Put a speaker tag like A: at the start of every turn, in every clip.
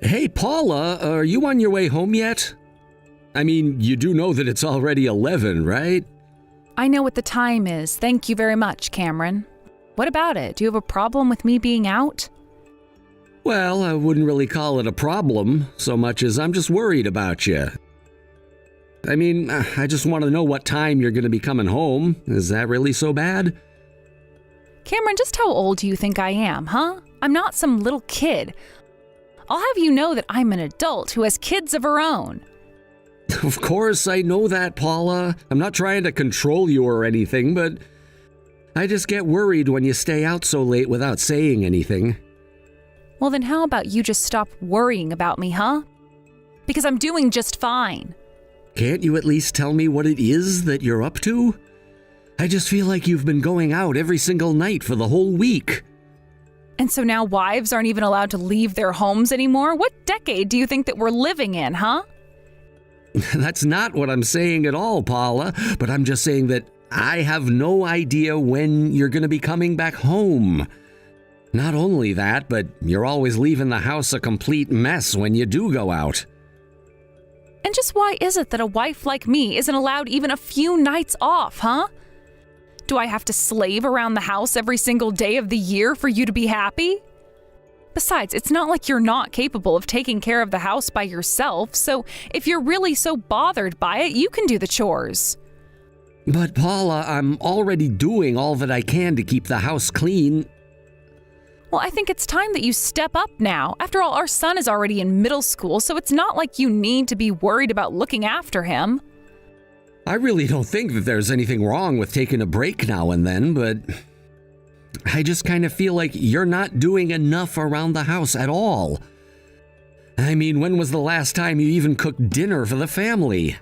A: Hey, Paula, are you on your way home yet? I mean, you do know that it's already 11, right?
B: I know what the time is. Thank you very much, Cameron. What about it? Do you have a problem with me being out?
A: Well, I wouldn't really call it a problem so much as I'm just worried about you. I mean, I just want to know what time you're going to be coming home. Is that really so bad?
B: Cameron, just how old do you think I am, huh? I'm not some little kid. I'll have you know that I'm an adult who has kids of her own.
A: Of course, I know that, Paula. I'm not trying to control you or anything, but I just get worried when you stay out so late without saying anything.
B: Well, then how about you just stop worrying about me, huh? Because I'm doing just fine.
A: Can't you at least tell me what it is that you're up to? I just feel like you've been going out every single night for the whole week.
B: And so now wives aren't even allowed to leave their homes anymore? What decade do you think that we're living in, huh?
A: That's not what I'm saying at all, Paula, but I'm just saying that I have no idea when you're going to be coming back home. Not only that, but you're always leaving the house a complete mess when you do go out.
B: And just why is it that a wife like me isn't allowed even a few nights off, huh? Do I have to slave around the house every single day of the year for you to be happy? Besides, it's not like you're not capable of taking care of the house by yourself, so if you're really so bothered by it, you can do the chores.
A: But Paula, I'm already doing all that I can to keep the house clean.
B: Well, I think it's time that you step up now. After all, our son is already in middle school, so it's not like you need to be worried about looking after him.
A: I really don't think that there's anything wrong with taking a break now and then, but I just kind of feel like you're not doing enough around the house at all. I mean, when was the last time you even cooked dinner for the family?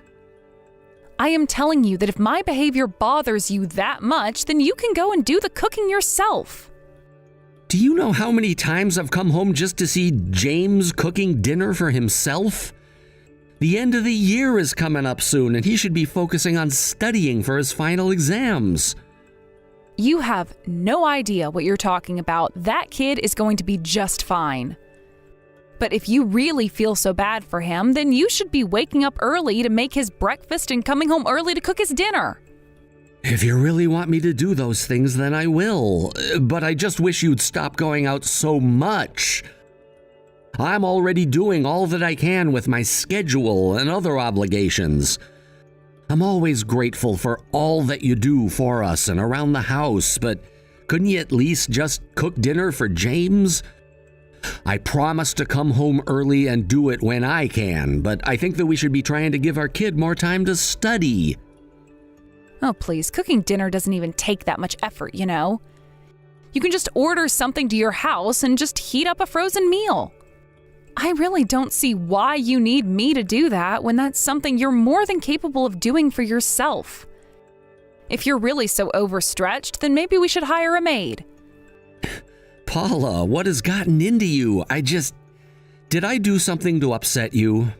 B: I am telling you that if my behavior bothers you that much, then you can go and do the cooking yourself.
A: Do you know how many times I've come home just to see James cooking dinner for himself? The end of the year is coming up soon, and he should be focusing on studying for his final exams.
B: You have no idea what you're talking about. That kid is going to be just fine. But if you really feel so bad for him, then you should be waking up early to make his breakfast and coming home early to cook his dinner.
A: If you really want me to do those things, then I will. But I just wish you'd stop going out so much. I'm already doing all that I can with my schedule and other obligations. I'm always grateful for all that you do for us and around the house, but couldn't you at least just cook dinner for James? I promise to come home early and do it when I can, but I think that we should be trying to give our kid more time to study.
B: Oh, please, cooking dinner doesn't even take that much effort, you know. You can just order something to your house and just heat up a frozen meal. I really don't see why you need me to do that when that's something you're more than capable of doing for yourself. If you're really so overstretched, then maybe we should hire a maid.
A: Paula, what has gotten into you? Did I do something to upset you?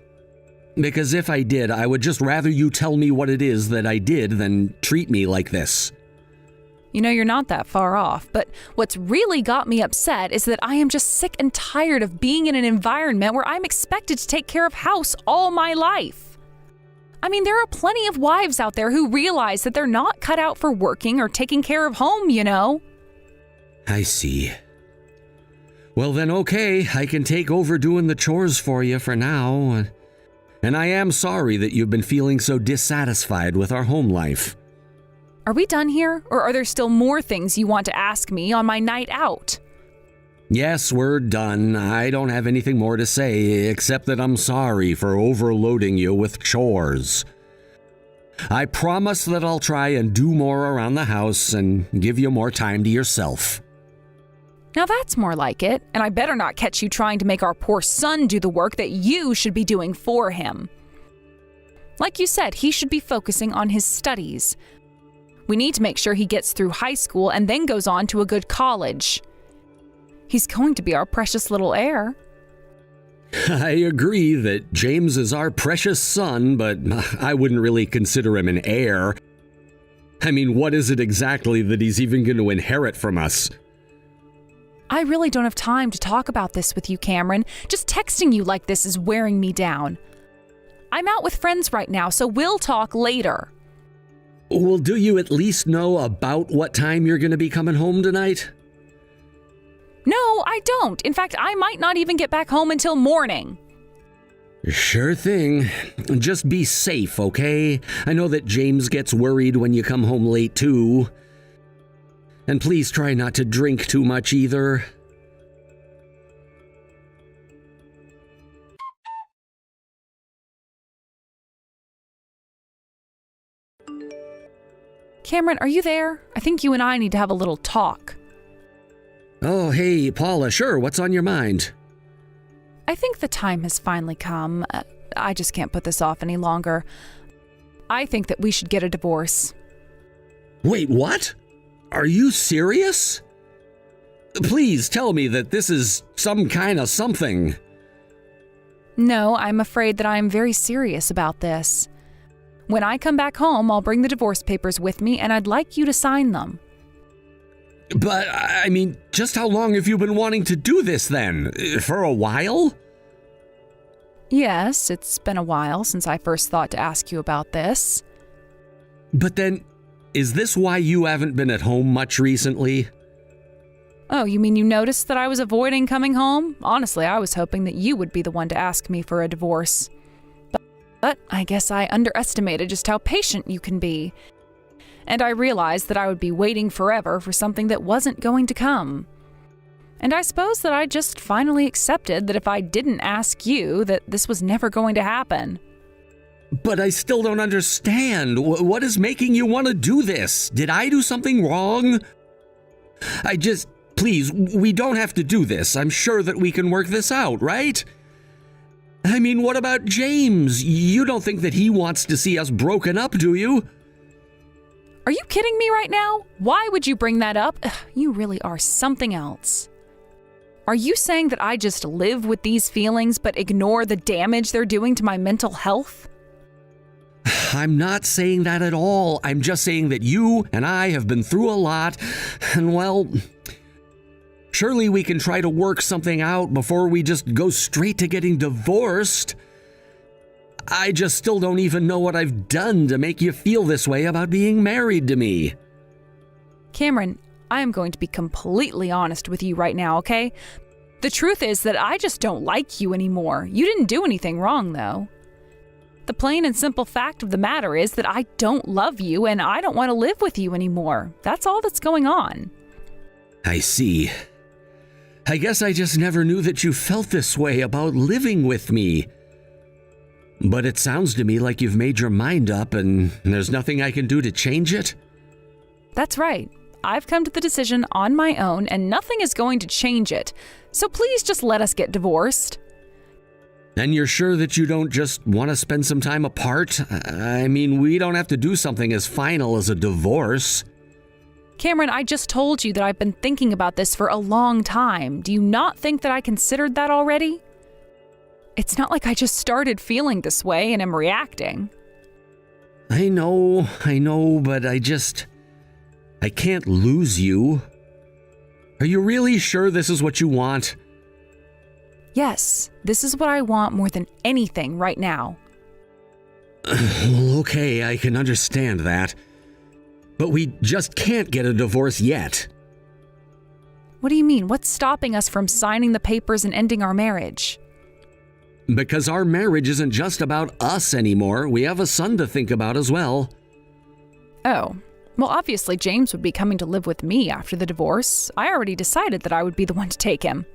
A: Because if I did, I would just rather you tell me what it is that I did than treat me like this.
B: You know, you're not that far off, but what's really got me upset is that I am just sick and tired of being in an environment where I'm expected to take care of house all my life. I mean, there are plenty of wives out there who realize that they're not cut out for working or taking care of home, you know.
A: I see. Well then, okay, I can take over doing the chores for you for now. And I am sorry that you've been feeling so dissatisfied with our home life.
B: Are we done here, or are there still more things you want to ask me on my night out?
A: Yes, we're done. I don't have anything more to say, except that I'm sorry for overloading you with chores. I promise that I'll try and do more around the house and give you more time to yourself.
B: Now that's more like it, and I better not catch you trying to make our poor son do the work that you should be doing for him. Like you said, he should be focusing on his studies. We need to make sure he gets through high school and then goes on to a good college. He's going to be our precious little heir.
A: I agree that James is our precious son, but I wouldn't really consider him an heir. I mean, what is it exactly that he's even going to inherit from us?
B: I really don't have time to talk about this with you, Cameron. Just texting you like this is wearing me down. I'm out with friends right now, so we'll talk later.
A: Well, do you at least know about what time you're going to be coming home tonight?
B: No, I don't. In fact, I might not even get back home until morning.
A: Sure thing. Just be safe, okay? I know that James gets worried when you come home late, too. And please try not to drink too much either.
B: Cameron, are you there? I think you and I need to have a little talk.
A: Oh, hey, Paula, sure, what's on your mind?
B: I think the time has finally come. I just can't put this off any longer. I think that we should get a divorce.
A: Wait, what? Are you serious? Please tell me that this is some kind of something.
B: No, I'm afraid that I'm very serious about this. When I come back home, I'll bring the divorce papers with me, and I'd like you to sign them.
A: But, I mean, just how long have you been wanting to do this then? For a while?
B: Yes, it's been a while since I first thought to ask you about this.
A: But then, is this why you haven't been at home much recently?
B: Oh, you mean you noticed that I was avoiding coming home? Honestly, I was hoping that you would be the one to ask me for a divorce. But I guess I underestimated just how patient you can be. And I realized that I would be waiting forever for something that wasn't going to come. And I suppose that I just finally accepted that if I didn't ask you, that this was never going to happen.
A: But I still don't understand. What is making you want to do this? Did I do something wrong? Please, we don't have to do this. I'm sure that we can work this out, right? I mean, what about James? You don't think that he wants to see us broken up, do you?
B: Are you kidding me right now? Why would you bring that up? Ugh, you really are something else. Are you saying that I just live with these feelings but ignore the damage they're doing to my mental health?
A: I'm not saying that at all. I'm just saying that you and I have been through a lot, and well, surely we can try to work something out before we just go straight to getting divorced. I just still don't even know what I've done to make you feel this way about being married to me.
B: Cameron, I am going to be completely honest with you right now, okay? The truth is that I just don't like you anymore. You didn't do anything wrong, though. The plain and simple fact of the matter is that I don't love you and I don't want to live with you anymore. That's all that's going on.
A: I see. I guess I just never knew that you felt this way about living with me. But it sounds to me like you've made your mind up and there's nothing I can do to change it.
B: That's right. I've come to the decision on my own and nothing is going to change it. So please just let us get divorced.
A: And you're sure that you don't just want to spend some time apart? I mean, we don't have to do something as final as a divorce.
B: Cameron, I just told you that I've been thinking about this for a long time. Do you not think that I considered that already? It's not like I just started feeling this way and am reacting.
A: I know, but I can't lose you. Are you really sure this is what you want?
B: Yes, this is what I want more than anything right now.
A: Well, okay, I can understand that. But we just can't get a divorce yet.
B: What do you mean? What's stopping us from signing the papers and ending our marriage?
A: Because our marriage isn't just about us anymore. We have a son to think about as well.
B: Oh, well, obviously James would be coming to live with me after the divorce. I already decided that I would be the one to take him.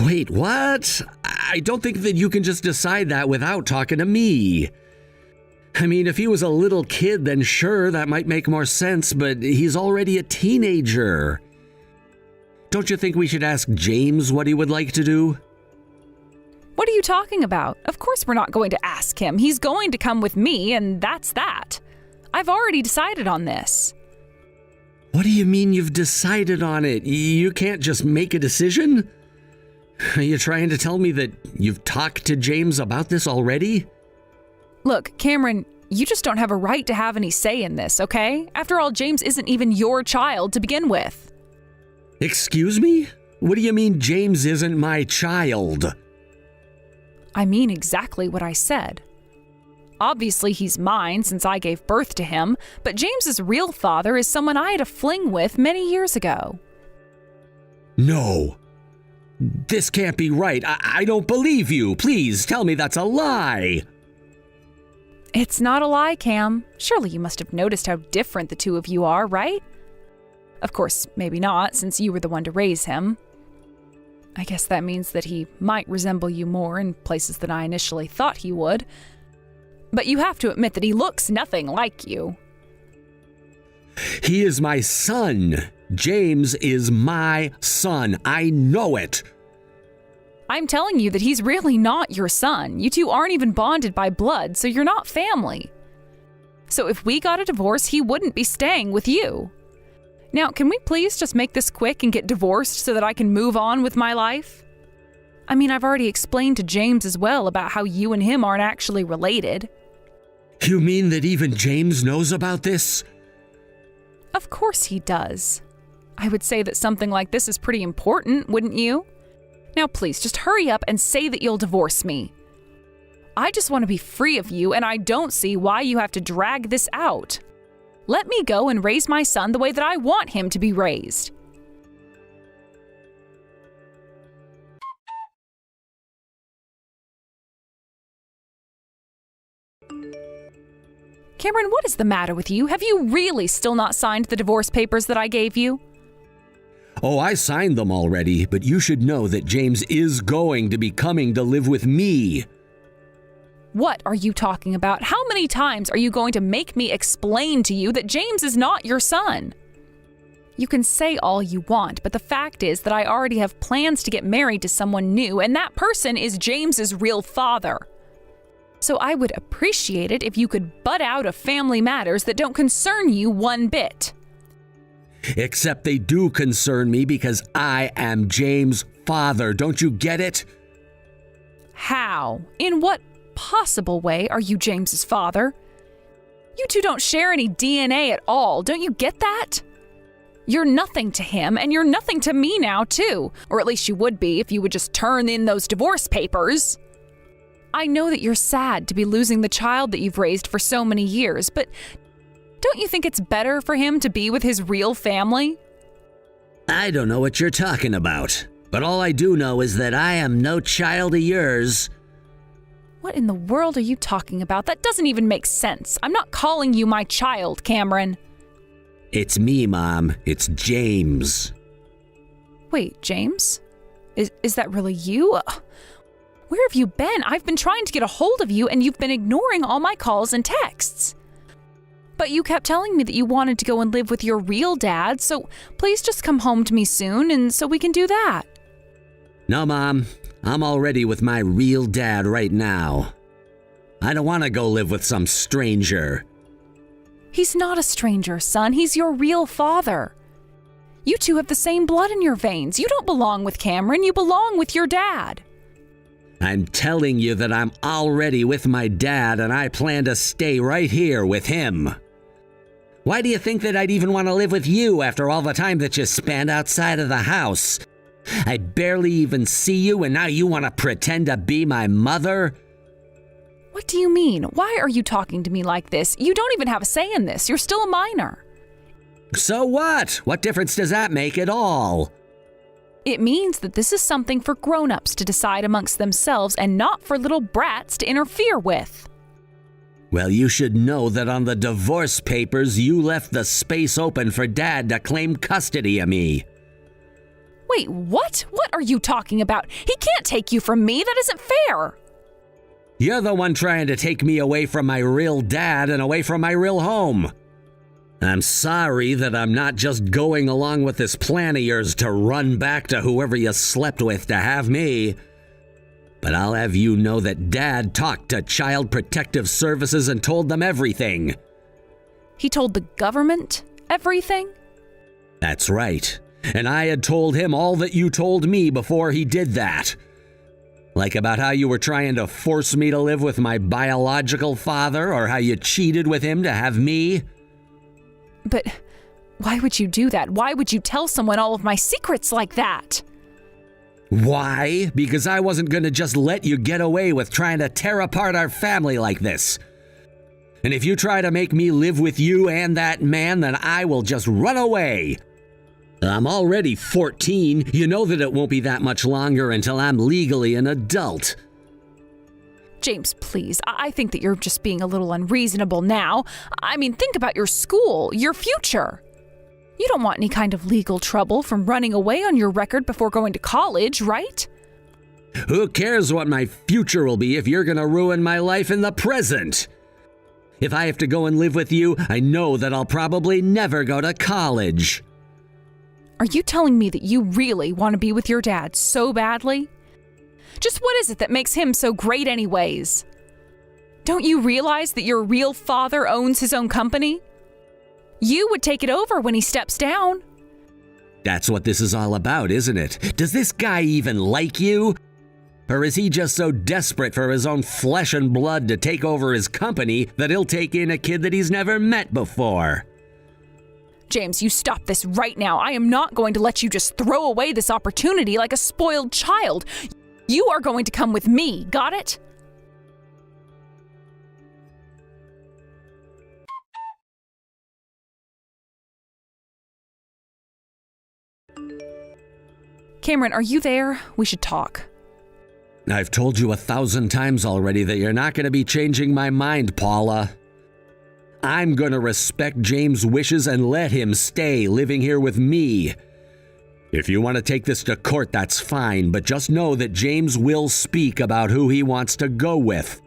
A: Wait, what? I don't think that you can just decide that without talking to me. I mean, if he was a little kid, then sure, that might make more sense, but he's already a teenager. Don't you think we should ask James what he would like to do?
B: What are you talking about? Of course we're not going to ask him. He's going to come with me, and that's that. I've already decided on this.
A: What do you mean you've decided on it? You can't just make a decision? Are you trying to tell me that you've talked to James about this already?
B: Look, Cameron, you just don't have a right to have any say in this, okay? After all, James isn't even your child to begin with.
A: Excuse me? What do you mean James isn't my child?
B: I mean exactly what I said. Obviously, he's mine since I gave birth to him, but James's real father is someone I had a fling with many years ago.
A: No. This can't be right. I don't believe you. Please tell me that's a lie.
B: It's not a lie, Cam. Surely you must have noticed how different the two of you are, right? Of course, maybe not, since you were the one to raise him. I guess that means that he might resemble you more in places than I initially thought he would. But you have to admit that he looks nothing like you.
A: He is my son. James is my son. I know it.
B: I'm telling you that he's really not your son. You two aren't even bonded by blood, so you're not family. So if we got a divorce, he wouldn't be staying with you. Now, can we please just make this quick and get divorced so that I can move on with my life? I mean, I've already explained to James as well about how you and him aren't actually related.
A: You mean that even James knows about this?
B: Of course he does. I would say that something like this is pretty important, wouldn't you? Now please, just hurry up and say that you'll divorce me. I just want to be free of you, and I don't see why you have to drag this out. Let me go and raise my son the way that I want him to be raised. Cameron, what is the matter with you? Have you really still not signed the divorce papers that I gave you?
A: Oh, I signed them already, but you should know that James is going to be coming to live with me.
B: What are you talking about? How many times are you going to make me explain to you that James is not your son? You can say all you want, but the fact is that I already have plans to get married to someone new, and that person is James's real father. So I would appreciate it if you could butt out of family matters that don't concern you one bit.
A: Except they do concern me because I am James' father. Don't you get it?
B: How? In what possible way are you James's father? You two don't share any DNA at all. Don't you get that? You're nothing to him, and you're nothing to me now, too. Or at least you would be if you would just turn in those divorce papers. I know that you're sad to be losing the child that you've raised for so many years, but don't you think it's better for him to be with his real family?
A: I don't know what you're talking about, but all I do know is that I am no child of yours.
B: What in the world are you talking about? That doesn't even make sense. I'm not calling you my child, Cameron.
A: It's me, Mom. It's James.
B: Wait, James? Is that really you? Where have you been? I've been trying to get a hold of you, and you've been ignoring all my calls and texts. But you kept telling me that you wanted to go and live with your real dad, so please just come home to me soon, and so we can do that.
A: No, Mom. I'm already with my real dad right now. I don't want to go live with some stranger.
B: He's not a stranger, son. He's your real father. You two have the same blood in your veins. You don't belong with Cameron. You belong with your dad.
A: I'm telling you that I'm already with my dad, and I plan to stay right here with him. Why do you think that I'd even want to live with you after all the time that you spent outside of the house? I barely even see you, and now you want to pretend to be my mother?
B: What do you mean? Why are you talking to me like this? You don't even have a say in this. You're still a minor.
A: So what? What difference does that make at all?
B: It means that this is something for grown-ups to decide amongst themselves and not for little brats to interfere with.
A: Well, you should know that on the divorce papers, you left the space open for Dad to claim custody of me.
B: Wait, what? What are you talking about? He can't take you from me. That isn't fair.
A: You're the one trying to take me away from my real dad and away from my real home. I'm sorry that I'm not just going along with this plan of yours to run back to whoever you slept with to have me. But I'll have you know that Dad talked to Child Protective Services and told them everything.
B: He told the government everything?
A: That's right. And I had told him all that you told me before he did that. Like about how you were trying to force me to live with my biological father, or how you cheated with him to have me.
B: Why would you do that? Why would you tell someone all of my secrets like that?
A: Why? Because I wasn't gonna just let you get away with trying to tear apart our family like this. And if you try to make me live with you and that man, then I will just run away. I'm already 14. You know that it won't be that much longer until I'm legally an adult.
B: James, please. I think that you're just being a little unreasonable now. I mean, think about your school, your future. You don't want any kind of legal trouble from running away on your record before going to college, right?
A: Who cares what my future will be if you're gonna ruin my life in the present? If I have to go and live with you, I know that I'll probably never go to college.
B: Are you telling me that you really want to be with your dad so badly? Just what is it that makes him so great anyways? Don't you realize that your real father owns his own company? You would take it over when he steps down.
A: That's what this is all about, isn't it? Does this guy even like you? Or is he just so desperate for his own flesh and blood to take over his company that he'll take in a kid that he's never met before?
B: James, you stop this right now. I am not going to let you just throw away this opportunity like a spoiled child. You are going to come with me, got it? Cameron, are you there? We should talk.
A: I've told you 1,000 times already that you're not going to be changing my mind, Paula. I'm going to respect James' wishes and let him stay living here with me. If you want to take this to court, that's fine, but just know that James will speak about who he wants to go with.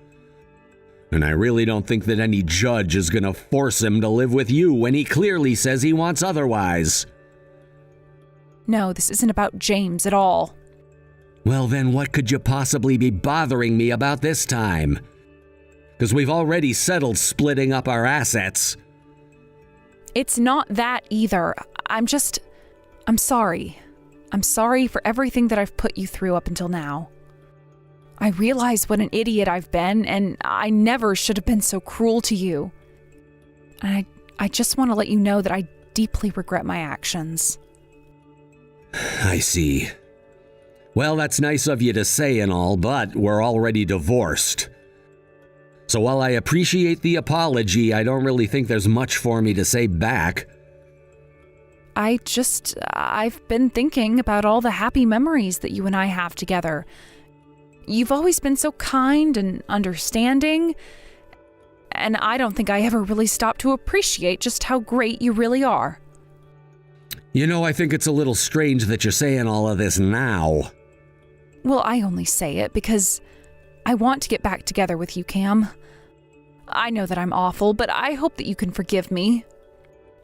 A: And I really don't think that any judge is going to force him to live with you when he clearly says he wants otherwise.
B: No, this isn't about James at all.
A: Well, then what could you possibly be bothering me about this time? Because we've already settled splitting up our assets.
B: It's not that either. I'm sorry. I'm sorry for everything that I've put you through up until now. I realize what an idiot I've been, and I never should have been so cruel to you. I just want to let you know that I deeply regret my actions.
A: I see. Well, that's nice of you to say and all, but we're already divorced. So while I appreciate the apology, I don't really think there's much for me to say back.
B: I've been thinking about all the happy memories that you and I have together. You've always been so kind and understanding, and I don't think I ever really stopped to appreciate just how great you really are.
A: You know, I think it's a little strange that you're saying all of this now.
B: Well, I only say it because I want to get back together with you, Cam. I know that I'm awful, but I hope that you can forgive me.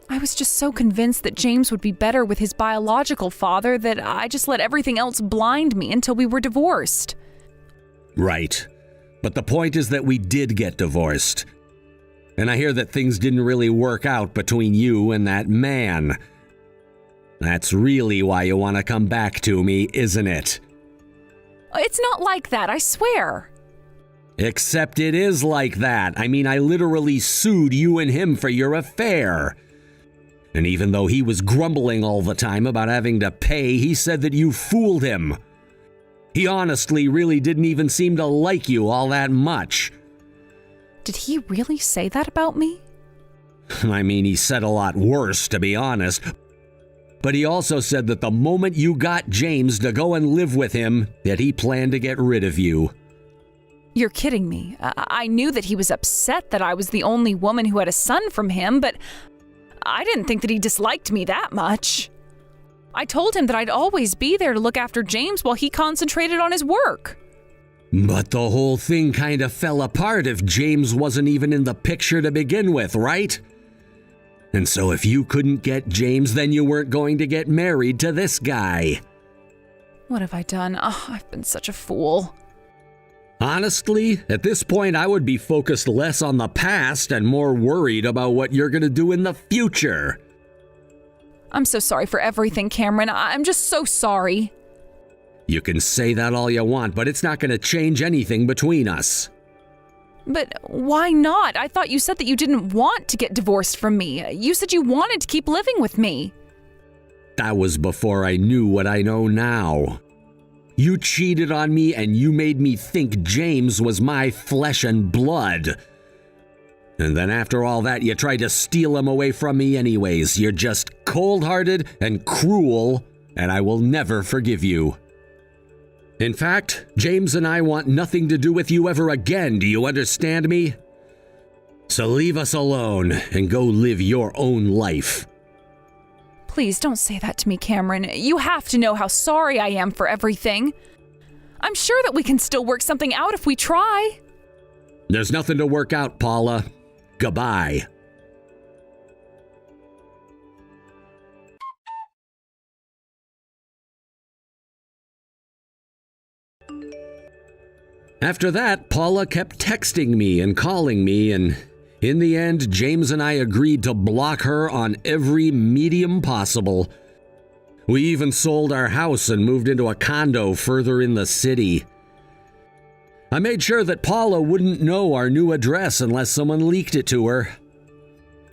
B: I was just so convinced that James would be better with his biological father that I just let everything else blind me until we were divorced.
A: Right. But the point is that we did get divorced. And I hear that things didn't really work out between you and that man. That's really why you want to come back to me, isn't it?
B: It's not like that, I swear.
A: Except it is like that. I mean, I literally sued you and him for your affair. And even though he was grumbling all the time about having to pay, he said that you fooled him. He honestly really didn't even seem to like you all that much.
B: Did he really say that about me?
A: I mean, he said a lot worse, to be honest. But he also said that the moment you got James to go and live with him, that he planned to get rid of you.
B: You're kidding me. I knew that he was upset that I was the only woman who had a son from him, but I didn't think that he disliked me that much. I told him that I'd always be there to look after James while he concentrated on his work.
A: But the whole thing kind of fell apart if James wasn't even in the picture to begin with, right? And so if you couldn't get James, then you weren't going to get married to this guy.
B: What have I done? Oh, I've been such a fool.
A: Honestly, at this point, I would be focused less on the past and more worried about what you're going to do in the future.
B: I'm so sorry for everything, Cameron. I'm just so sorry.
A: You can say that all you want, but it's not going to change anything between us.
B: But why not? I thought you said that you didn't want to get divorced from me. You said you wanted to keep living with me.
A: That was before I knew what I know now. You cheated on me and you made me think James was my flesh and blood. And then after all that, you tried to steal him away from me anyways. You're just cold-hearted and cruel, and I will never forgive you. In fact, James and I want nothing to do with you ever again, do you understand me? So leave us alone and go live your own life.
B: Please don't say that to me, Cameron. You have to know how sorry I am for everything. I'm sure that we can still work something out if we try.
A: There's nothing to work out, Paula. Goodbye. After that, Paula kept texting me and calling me, and in the end, James and I agreed to block her on every medium possible. We even sold our house and moved into a condo further in the city. I made sure that Paula wouldn't know our new address unless someone leaked it to her.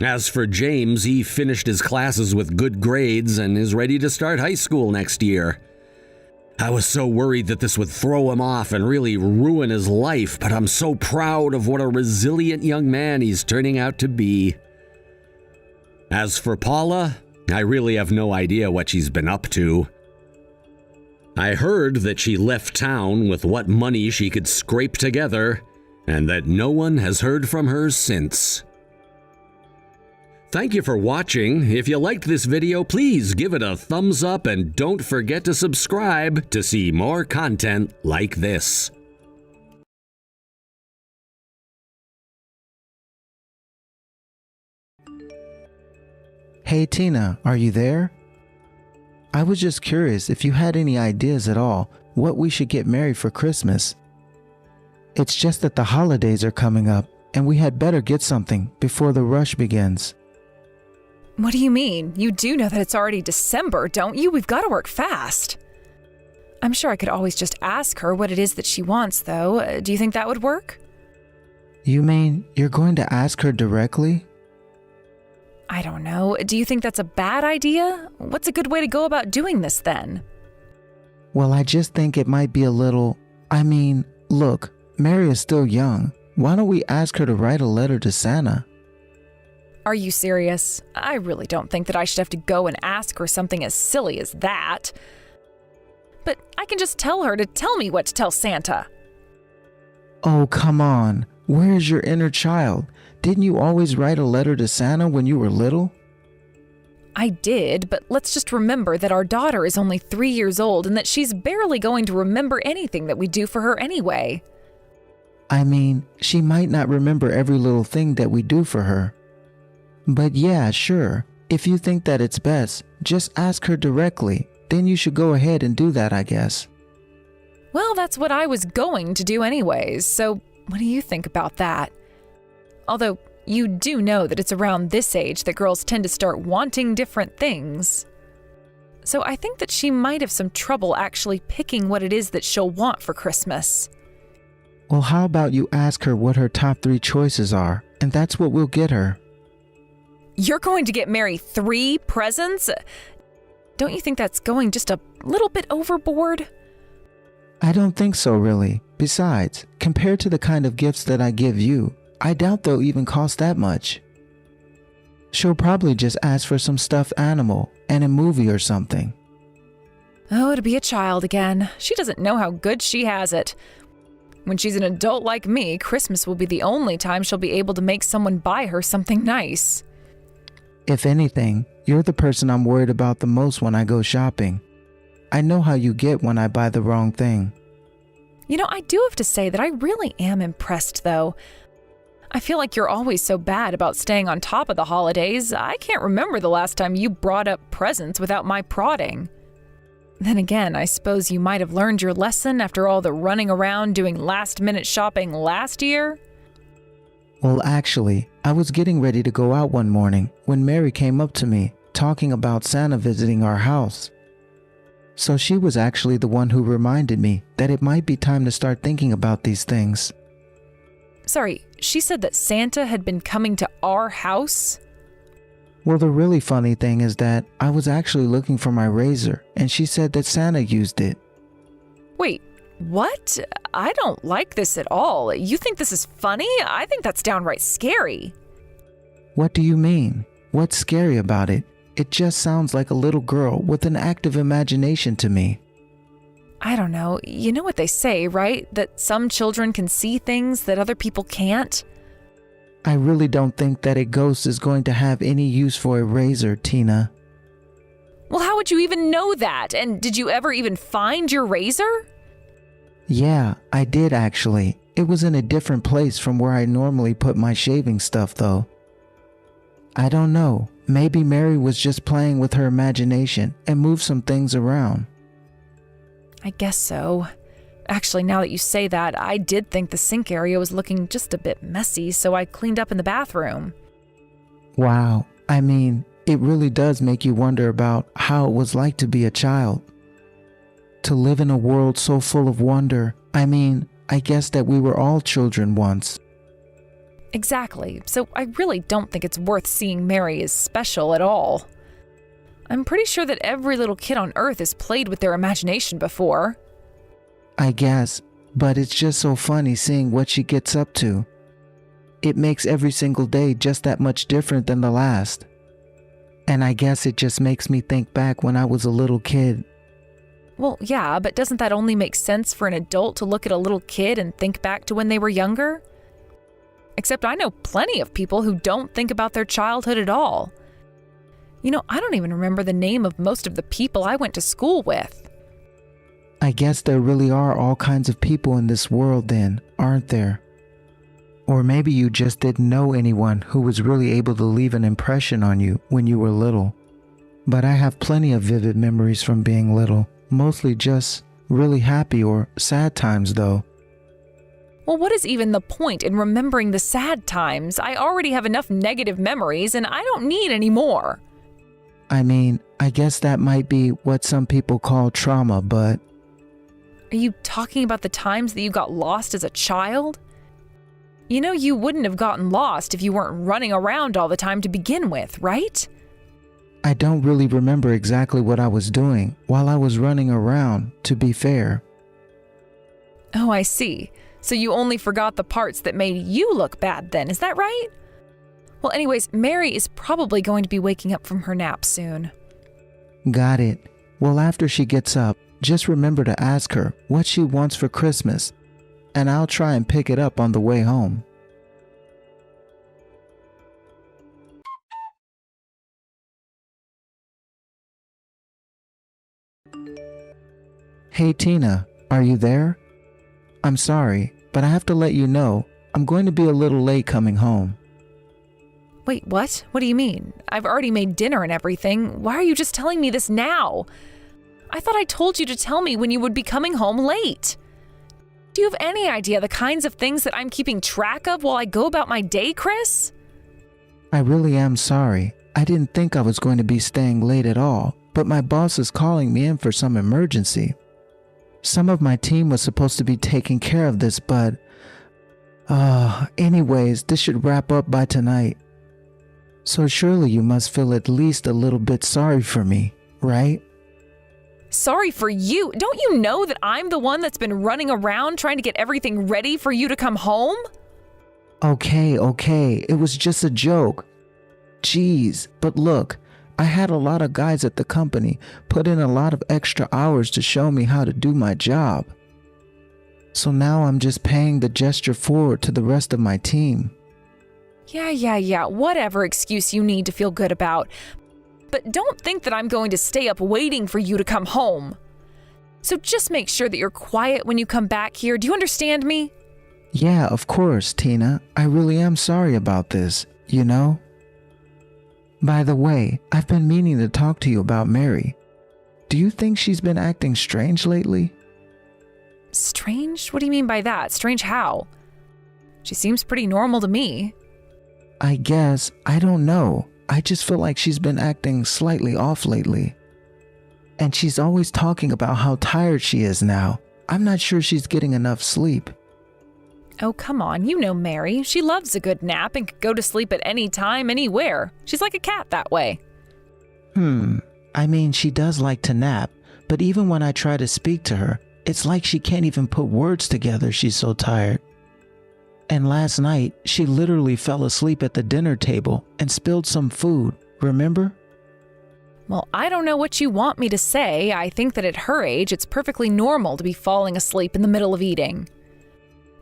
A: As for James, he finished his classes with good grades and is ready to start high school next year. I was so worried that this would throw him off and really ruin his life, but I'm so proud of what a resilient young man he's turning out to be. As for Paula, I really have no idea what she's been up to. I heard that she left town with what money she could scrape together, and that no one has heard from her since. Thank you for watching. If you liked this video, please give it a thumbs up and don't forget to subscribe to see more content like this.
C: Hey Tina, are you there? I was just curious if you had any ideas at all what we should get Mary for Christmas. It's just that the holidays are coming up and we had better get something before the rush begins.
B: What do you mean? You do know that it's already December, don't you? We've got to work fast. I'm sure I could always just ask her what it is that she wants, though. Do you think that would work?
C: You mean you're going to ask her directly?
B: I don't know. Do you think that's a bad idea? What's a good way to go about doing this, then?
C: Well, I just think it might be a little... look, Mary is still young. Why don't we ask her to write a letter to Santa?
B: Are you serious? I really don't think that I should have to go and ask her something as silly as that. But I can just tell her to tell me what to tell Santa.
C: Oh, come on. Where is your inner child? Didn't you always write a letter to Santa when you were little?
B: I did, but let's just remember that our daughter is only 3 years old and that she's barely going to remember anything that we do for her anyway.
C: She might not remember every little thing that we do for her. But yeah, sure. If you think that it's best, just ask her directly. Then you should go ahead and do that, I guess.
B: Well, that's what I was going to do anyways, so what do you think about that? Although, you do know that it's around this age that girls tend to start wanting different things. So I think that she might have some trouble actually picking what it is that she'll want for Christmas.
C: Well, how about you ask her what her top 3 choices are, and that's what we'll get her.
B: You're going to get Mary 3 presents? Don't you think that's going just a little bit overboard?
C: I don't think so, really. Besides, compared to the kind of gifts that I give you, I doubt they'll even cost that much. She'll probably just ask for some stuffed animal and a movie or something.
B: Oh, to be a child again. She doesn't know how good she has it. When she's an adult like me, Christmas will be the only time she'll be able to make someone buy her something nice.
C: If anything, you're the person I'm worried about the most when I go shopping. I know how you get when I buy the wrong thing.
B: You know, I do have to say that I really am impressed, though. I feel like you're always so bad about staying on top of the holidays. I can't remember the last time you brought up presents without my prodding. Then again, I suppose you might have learned your lesson after all the running around doing last-minute shopping last year?
C: Well, actually, I was getting ready to go out one morning when Mary came up to me, talking about Santa visiting our house. So she was actually the one who reminded me that it might be time to start thinking about these things.
B: Sorry, she said that Santa had been coming to our house?
C: Well, the really funny thing is that I was actually looking for my razor, and she said that Santa used it.
B: Wait, what? I don't like this at all. You think this is funny? I think that's downright scary.
C: What do you mean? What's scary about it? It just sounds like a little girl with an active imagination to me.
B: I don't know. You know what they say, right? That some children can see things that other people can't?
C: I really don't think that a ghost is going to have any use for a razor, Tina.
B: Well, how would you even know that? And did you ever even find your razor?
C: Yeah, I did actually. It was in a different place from where I normally put my shaving stuff, though. I don't know. Maybe Mary was just playing with her imagination and moved some things around.
B: I guess so. Actually, now that you say that, I did think the sink area was looking just a bit messy, so I cleaned up in the bathroom.
C: Wow, I mean, it really does make you wonder about how it was like to be a child. To live in a world so full of wonder. I mean, I guess that we were all children once.
B: Exactly, so I really don't think it's worth seeing Mary as special at all. I'm pretty sure that every little kid on Earth has played with their imagination before.
C: I guess, but it's just so funny seeing what she gets up to. It makes every single day just that much different than the last. And I guess it just makes me think back when I was a little kid.
B: Well, yeah, but doesn't that only make sense for an adult to look at a little kid and think back to when they were younger? Except I know plenty of people who don't think about their childhood at all. You know, I don't even remember the name of most of the people I went to school with.
C: I guess there really are all kinds of people in this world then, aren't there? Or maybe you just didn't know anyone who was really able to leave an impression on you when you were little. But I have plenty of vivid memories from being little, mostly just really happy or sad times though.
B: Well, what is even the point in remembering the sad times? I already have enough negative memories and I don't need any more.
C: I mean, I guess that might be what some people call trauma, but...
B: Are you talking about the times that you got lost as a child? You know, you wouldn't have gotten lost if you weren't running around all the time to begin with, right?
C: I don't really remember exactly what I was doing while I was running around, to be fair.
B: Oh, I see. So you only forgot the parts that made you look bad then, is that right? Well, anyways, Mary is probably going to be waking up from her nap soon.
C: Got it. Well, after she gets up, just remember to ask her what she wants for Christmas, and I'll try and pick it up on the way home. Hey Tina, are you there? I'm sorry, but I have to let you know I'm going to be a little late coming home.
B: Wait, what? What do you mean? I've already made dinner and everything. Why are you just telling me this now? I thought I told you to tell me when you would be coming home late. Do you have any idea the kinds of things that I'm keeping track of while I go about my day, Chris?
C: I really am sorry. I didn't think I was going to be staying late at all, but my boss is calling me in for some emergency. Some of my team was supposed to be taking care of this, but... anyways, this should wrap up by tonight. So surely you must feel at least a little bit sorry for me, right?
B: Sorry for you? Don't you know that I'm the one that's been running around trying to get everything ready for you to come home?
C: Okay, it was just a joke. Jeez, but look, I had a lot of guys at the company put in a lot of extra hours to show me how to do my job. So now I'm just paying the gesture forward to the rest of my team.
B: Yeah, whatever excuse you need to feel good about. But don't think that I'm going to stay up waiting for you to come home. So just make sure that you're quiet when you come back here. Do you understand me?
C: Yeah, of course, Tina. I really am sorry about this, you know? By the way, I've been meaning to talk to you about Mary. Do you think she's been acting strange lately?
B: Strange? What do you mean by that? Strange how? She seems pretty normal to me.
C: I guess, I don't know. I just feel like she's been acting slightly off lately. And she's always talking about how tired she is now. I'm not sure she's getting enough sleep.
B: Oh, come on, you know Mary. She loves a good nap and could go to sleep at any time, anywhere. She's like a cat that way.
C: I mean, she does like to nap, but even when I try to speak to her, it's like she can't even put words together. She's so tired. And last night, she literally fell asleep at the dinner table and spilled some food, remember?
B: Well, I don't know what you want me to say. I think that at her age, it's perfectly normal to be falling asleep in the middle of eating.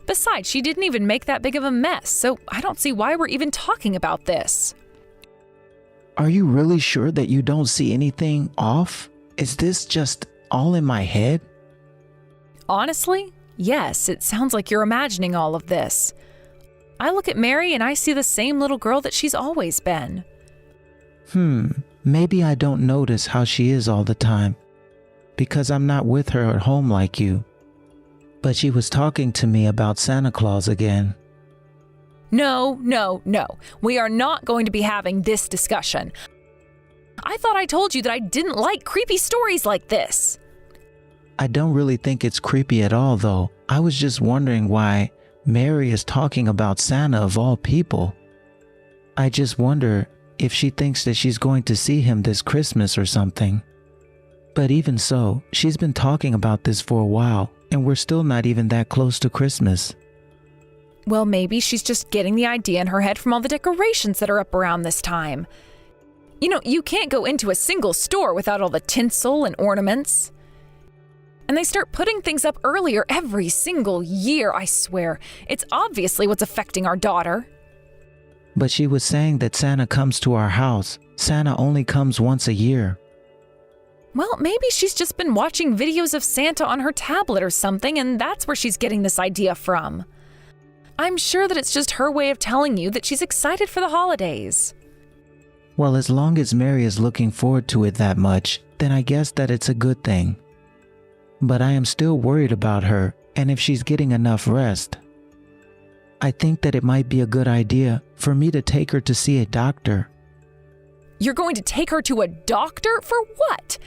B: Besides, she didn't even make that big of a mess, so I don't see why we're even talking about this.
C: Are you really sure that you don't see anything off? Is this just all in my head?
B: Honestly, yes, it sounds like you're imagining all of this. I look at Mary and I see the same little girl that she's always been.
C: Maybe I don't notice how she is all the time, because I'm not with her at home like you. But she was talking to me about Santa Claus again.
B: No. We are not going to be having this discussion. I thought I told you that I didn't like creepy stories like this.
C: I don't really think it's creepy at all, though. I was just wondering why Mary is talking about Santa of all people. I just wonder if she thinks that she's going to see him this Christmas or something. But even so, she's been talking about this for a while, and we're still not even that close to Christmas.
B: Well, maybe she's just getting the idea in her head from all the decorations that are up around this time. You know, you can't go into a single store without all the tinsel and ornaments. And they start putting things up earlier every single year, I swear. It's obviously what's affecting our daughter.
C: But she was saying that Santa comes to our house. Santa only comes once a year.
B: Well, maybe she's just been watching videos of Santa on her tablet or something, and that's where she's getting this idea from. I'm sure that it's just her way of telling you that she's excited for the holidays.
C: Well, as long as Mary is looking forward to it that much, then I guess that it's a good thing. But I am still worried about her and if she's getting enough rest. I think that it might be a good idea for me to take her to see a doctor.
B: You're going to take her to a doctor? For what?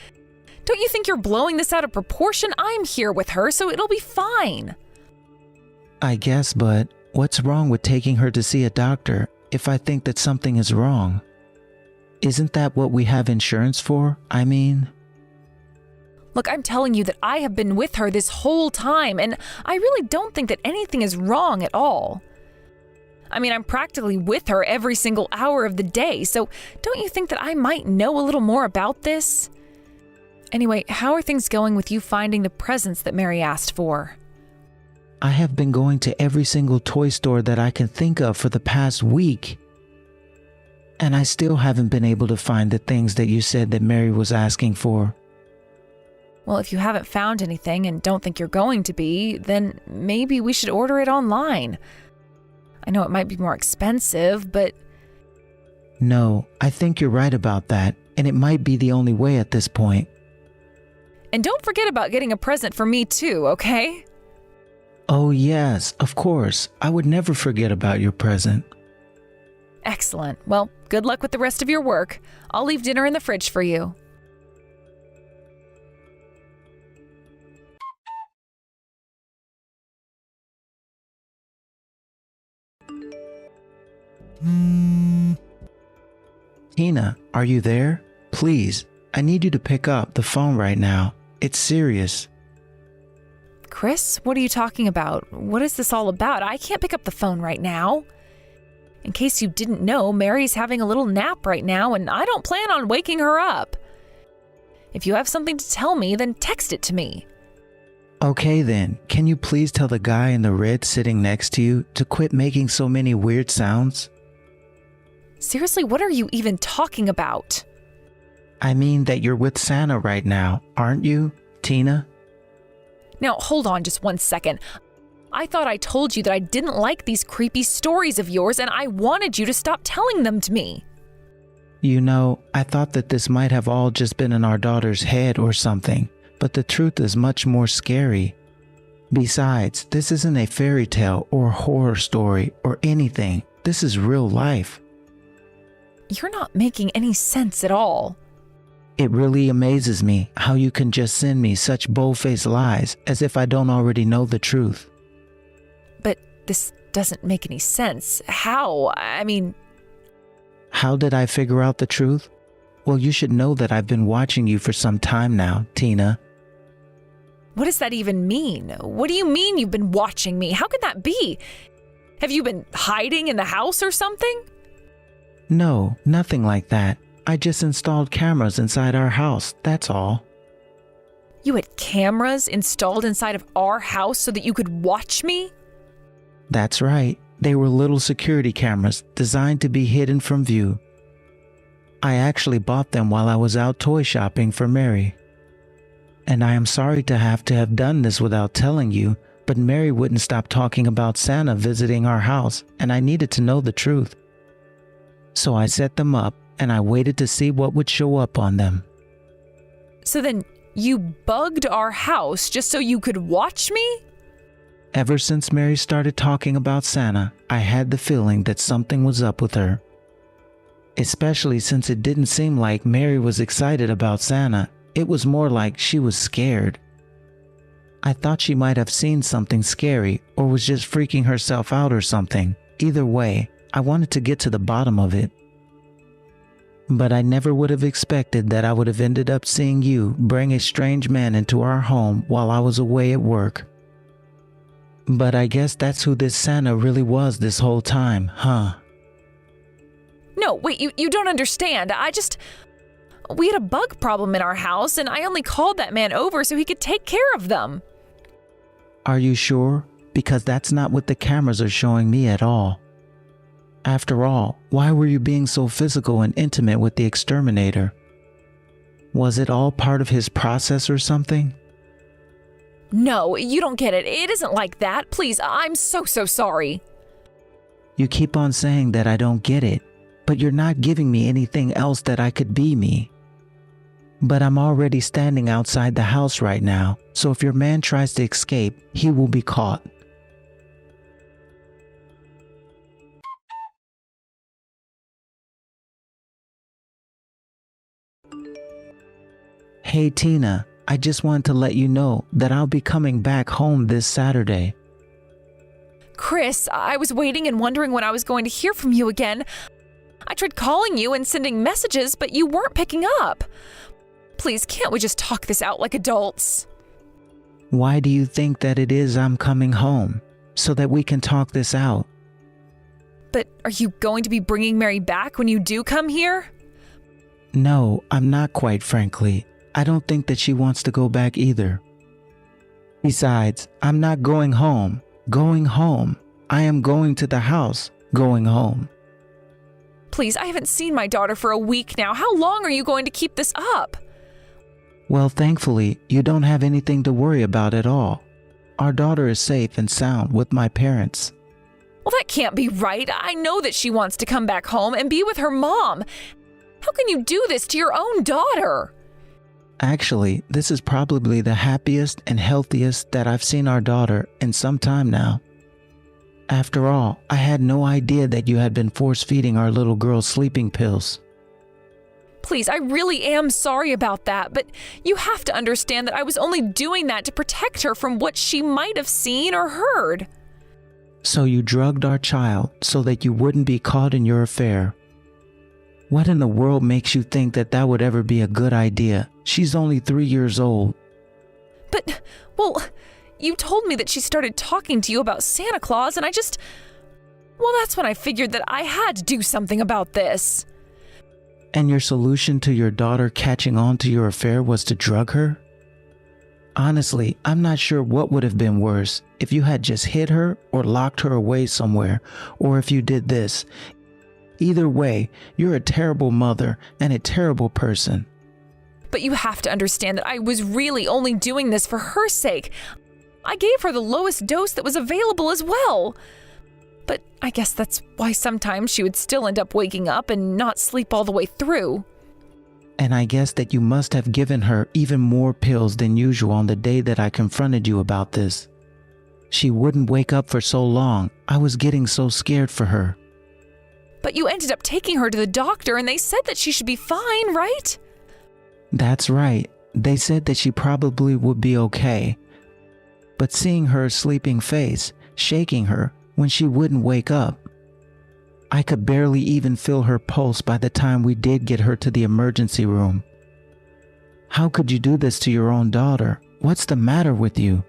B: Don't you think you're blowing this out of proportion? I'm here with her, so it'll be fine.
C: I guess, but what's wrong with taking her to see a doctor if I think that something is wrong? Isn't that what we have insurance for? I mean...
B: Look, I'm telling you that I have been with her this whole time, and I really don't think that anything is wrong at all. I mean, I'm practically with her every single hour of the day, so don't you think that I might know a little more about this? Anyway, how are things going with you finding the presents that Mary asked for?
C: I have been going to every single toy store that I can think of for the past week. And I still haven't been able to find the things that you said that Mary was asking for.
B: Well, if you haven't found anything and don't think you're going to be, then maybe we should order it online. I know it might be more expensive, but...
C: No, I think you're right about that, and it might be the only way at this point.
B: And don't forget about getting a present for me too, okay?
C: Oh yes, of course. I would never forget about your present.
B: Excellent. Well, good luck with the rest of your work. I'll leave dinner in the fridge for you.
C: Tina, are you there? Please, I need you to pick up the phone right now. It's serious.
B: Chris, what are you talking about? What is this all about? I can't pick up the phone right now. In case you didn't know, Mary's having a little nap right now, and I don't plan on waking her up. If you have something to tell me, then text it to me.
C: Okay then, can you please tell the guy in the red sitting next to you to quit making so many weird sounds?
B: Seriously, what are you even talking about?
C: I mean that you're with Santa right now, aren't you, Tina?
B: Now, hold on just one second. I thought I told you that I didn't like these creepy stories of yours, and I wanted you to stop telling them to me.
C: You know, I thought that this might have all just been in our daughter's head or something, but the truth is much more scary. Besides, this isn't a fairy tale or horror story or anything. This is real life.
B: You're not making any sense at all.
C: It really amazes me how you can just send me such bold-faced lies as if I don't already know the truth.
B: But This doesn't make any sense. How? I mean,
C: How did I figure out the truth? Well, you should know that I've been watching you for some time now, Tina.
B: what does that even mean? What do you mean you've been watching me? How could that be? Have you been hiding in the house or something?
C: No, nothing like that. I just installed cameras inside our house, that's all.
B: You had cameras installed inside of our house so that you could watch me?
C: That's right. They were little security cameras designed to be hidden from view. I actually bought them while I was out toy shopping for Mary. And I am sorry to have done this without telling you, but Mary wouldn't stop talking about Santa visiting our house, and I needed to know the truth. So I set them up, and I waited to see what would show up on them.
B: So then you bugged our house just so you could watch me?
C: Ever since Mary started talking about Santa, I had the feeling that something was up with her. Especially since it didn't seem like Mary was excited about Santa. It was more like she was scared. I thought she might have seen something scary or was just freaking herself out or something. Either way, I wanted to get to the bottom of it. But I never would have expected that I would have ended up seeing you bring a strange man into our home while I was away at work. But I guess that's who this Santa really was this whole time, huh?
B: No, wait, you don't understand. We had a bug problem in our house, and I only called that man over so he could take care of them.
C: Are you sure? Because that's not what the cameras are showing me at all. After all, why were you being so physical and intimate with the exterminator? Was it all part of his process or something?
B: No, you don't get it. It isn't like that. Please, I'm so sorry.
C: You keep on saying that I don't get it, but you're not giving me anything else that I could be me. But I'm already standing outside the house right now, so if your man tries to escape, he will be caught. Hey Tina, I just wanted to let you know that I'll be coming back home this Saturday.
B: Chris, I was waiting and wondering when I was going to hear from you again. I tried calling you and sending messages, but you weren't picking up. Please, can't we just talk this out like adults?
C: Why do you think that it is I'm coming home? So that we can talk this out.
B: But are you going to be bringing Mary back when you do come here?
C: No, I'm not, quite frankly. I don't think that she wants to go back either. Besides, I'm not going home. Going home. I am going to the house. Going home.
B: Please, I haven't seen my daughter for a week now. How long are you going to keep this up?
C: Well, thankfully, you don't have anything to worry about at all. Our daughter is safe and sound with my parents.
B: Well, that can't be right. I know that she wants to come back home and be with her mom. How can you do this to your own daughter?
C: Actually, this is probably the happiest and healthiest that I've seen our daughter in some time now. After all, I had no idea that you had been force-feeding our little girl sleeping pills.
B: Please, I really am sorry about that, but you have to understand that I was only doing that to protect her from what she might have seen or heard.
C: So you drugged our child so that you wouldn't be caught in your affair. What in the world makes you think that that would ever be a good idea? She's only 3 years old.
B: But, well, you told me that she started talking to you about Santa Claus, and well, that's when I figured that I had to do something about this.
C: And your solution to your daughter catching on to your affair was to drug her? Honestly, I'm not sure what would have been worse, if you had just hid her or locked her away somewhere, or if you did this. Either way, you're a terrible mother and a terrible person.
B: But you have to understand that I was really only doing this for her sake. I gave her the lowest dose that was available as well. But I guess that's why sometimes she would still end up waking up and not sleep all the way through.
C: And I guess that you must have given her even more pills than usual on the day that I confronted you about this. She wouldn't wake up for so long. I was getting so scared for her.
B: But you ended up taking her to the doctor and they said that she should be fine, right?
C: That's right. They said that she probably would be okay. But seeing her sleeping face, shaking her, when she wouldn't wake up. I could barely even feel her pulse by the time we did get her to the emergency room. How could you do this to your own daughter? What's the matter with you?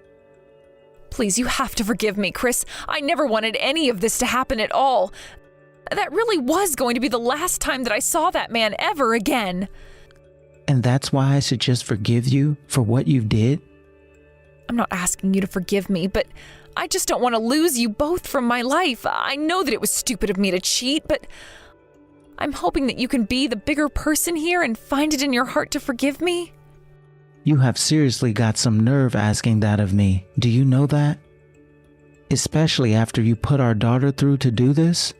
B: Please, you have to forgive me, Chris. I never wanted any of this to happen at all. That really was going to be the last time that I saw that man ever again.
C: And that's why I should just forgive you for what you did?
B: I'm not asking you to forgive me, but I just don't want to lose you both from my life. I know that it was stupid of me to cheat, but I'm hoping that you can be the bigger person here and find it in your heart to forgive me.
C: You have seriously got some nerve asking that of me. Do you know that? Especially after you put our daughter through to do this?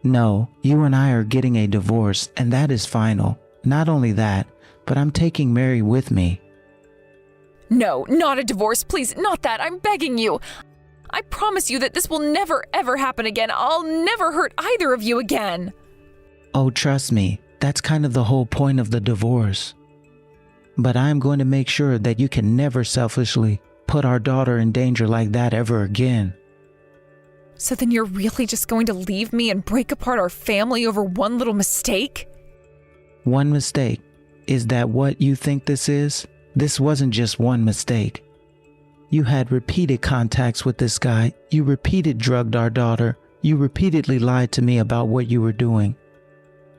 C: No, you and I are getting a divorce, and that is final. Not only that, but I'm taking Mary with me.
B: No, not a divorce, please, not that. I'm begging you. I promise you that this will never, ever happen again. I'll never hurt either of you again.
C: Oh, trust me, that's kind of the whole point of the divorce. But I'm going to make sure that you can never selfishly put our daughter in danger like that ever again.
B: So then you're really just going to leave me and break apart our family over one little mistake?
C: One mistake? Is that what you think this is? This wasn't just one mistake. You had repeated contacts with this guy. You repeatedly drugged our daughter. You repeatedly lied to me about what you were doing.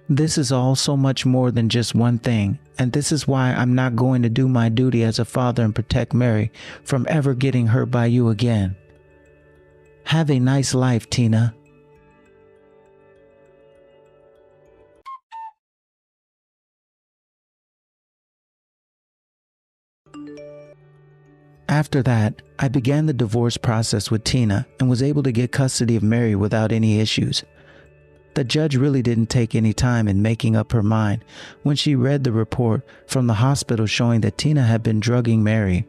C: This is all so much more than just one thing, and this is why I'm not going to do my duty as a father and protect Mary from ever getting hurt by you again. Have a nice life, Tina. After that, I began the divorce process with Tina and was able to get custody of Mary without any issues. The judge really didn't take any time in making up her mind when she read the report from the hospital showing that Tina had been drugging Mary.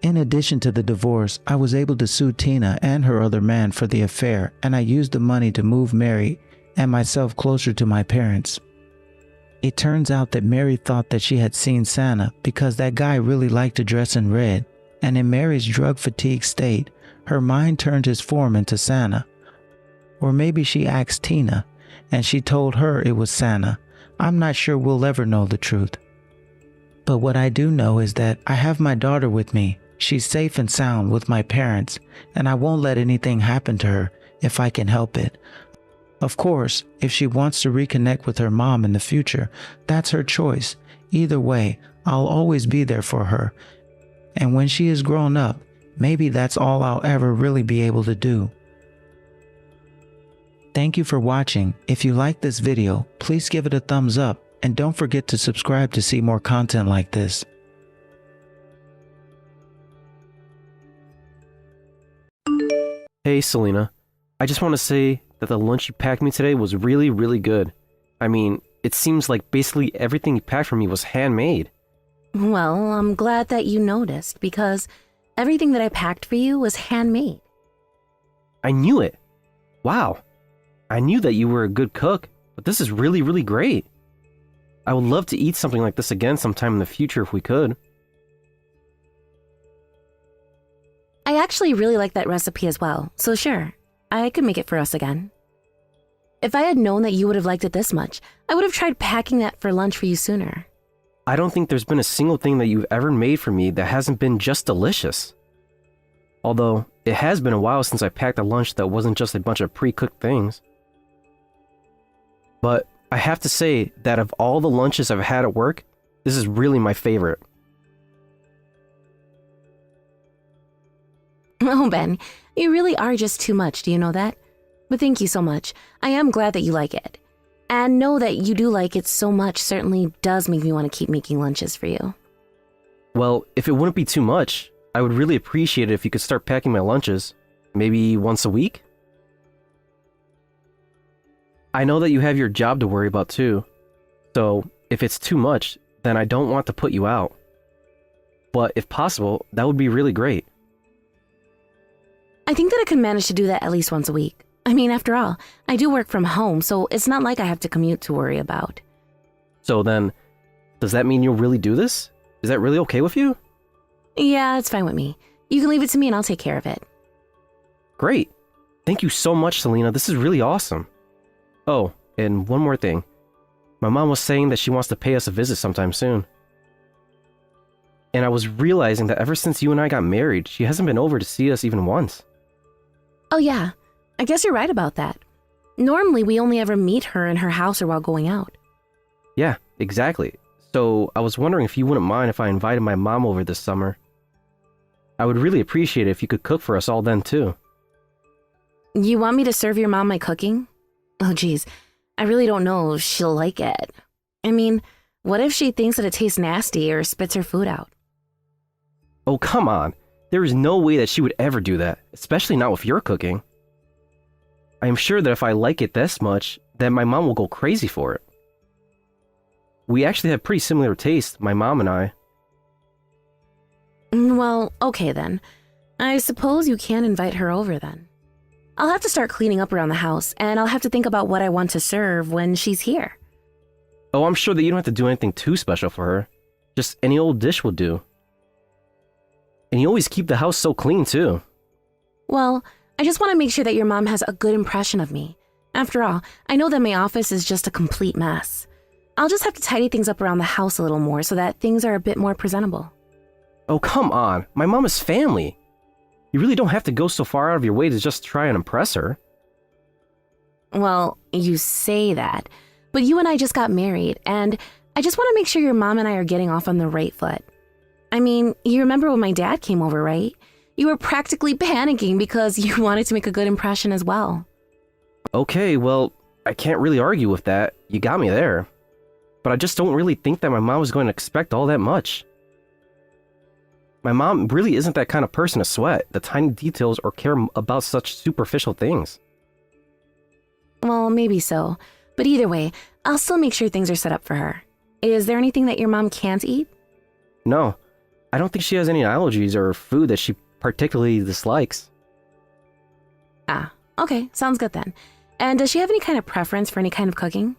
C: In addition to the divorce, I was able to sue Tina and her other man for the affair, and I used the money to move Mary and myself closer to my parents. It turns out that Mary thought that she had seen Santa because that guy really liked to dress in red, and in Mary's drug-fatigued state, her mind turned his form into Santa. Or maybe she asked Tina, and she told her it was Santa. I'm not sure we'll ever know the truth. But what I do know is that I have my daughter with me. She's safe and sound with my parents, and I won't let anything happen to her if I can help it. Of course, if she wants to reconnect with her mom in the future, that's her choice. Either way, I'll always be there for her. And when she is grown up, maybe that's all I'll ever really be able to do. Thank you for watching. If you like this video, please give it a thumbs up and don't forget to subscribe to see more content like this.
D: Hey Selena, I just want to say that the lunch you packed me today was really, really good. I mean, it seems like basically everything you packed for me was handmade.
E: Well, I'm glad that you noticed because everything that I packed for you was handmade.
D: I knew it. Wow. I knew that you were a good cook, but this is really, really great. I would love to eat something like this again sometime in the future if we could.
E: I actually really like that recipe as well, so sure, I could make it for us again. If I had known that you would have liked it this much, I would have tried packing that for lunch for you sooner.
D: I don't think there's been a single thing that you've ever made for me that hasn't been just delicious. Although, it has been a while since I packed a lunch that wasn't just a bunch of pre-cooked things. But I have to say that of all the lunches I've had at work, this is really my favorite.
E: Oh, Ben, you really are just too much, do you know that? But thank you so much. I am glad that you like it. And know that you do like it so much certainly does make me want to keep making lunches for you.
D: Well, if it wouldn't be too much, I would really appreciate it if you could start packing my lunches. Maybe once a week? I know that you have your job to worry about too. So, if it's too much, then I don't want to put you out. But if possible, that would be really great.
E: I think that I could manage to do that at least once a week. I mean, after all, I do work from home, so it's not like I have to commute to worry about.
D: So then, does that mean you'll really do this? Is that really okay with you?
E: Yeah, it's fine with me. You can leave it to me and I'll take care of it.
D: Great. Thank you so much, Selena. This is really awesome. Oh, and one more thing. My mom was saying that she wants to pay us a visit sometime soon. And I was realizing that ever since you and I got married, she hasn't been over to see us even once.
E: Oh yeah, I guess you're right about that. Normally, we only ever meet her in her house or while going out.
D: Yeah, exactly. So I was wondering if you wouldn't mind if I invited my mom over this summer. I would really appreciate it if you could cook for us all then too.
E: You want me to serve your mom my cooking? Oh geez, I really don't know if she'll like it. I mean, what if she thinks that it tastes nasty or spits her food out?
D: Oh, come on. There is no way that she would ever do that, especially not with your cooking. I am sure that if I like it this much, then my mom will go crazy for it. We actually have pretty similar tastes, my mom and I.
E: Well, okay then. I suppose you can invite her over then. I'll have to start cleaning up around the house, and I'll have to think about what I want to serve when she's here.
D: Oh, I'm sure that you don't have to do anything too special for her. Just any old dish will do. And you always keep the house so clean too.
E: Well, I just want to make sure that your mom has a good impression of me. After all, I know that my office is just a complete mess. I'll just have to tidy things up around the house a little more so that things are a bit more presentable.
D: Oh, come on. My mom is family. You really don't have to go so far out of your way to just try and impress her.
E: Well, you say that, but you and I just got married, and I just want to make sure your mom and I are getting off on the right foot. I mean, you remember when my dad came over, right? You were practically panicking because you wanted to make a good impression as well.
D: Okay, well, I can't really argue with that. You got me there. But I just don't really think that my mom was going to expect all that much. My mom really isn't that kind of person to sweat the tiny details or care about such superficial things.
E: Well, maybe so. But either way, I'll still make sure things are set up for her. Is there anything that your mom can't eat?
D: No, I don't think she has any allergies or food that she particularly dislikes.
E: Ah, okay, sounds good then. And does she have any kind of preference for any kind of cooking?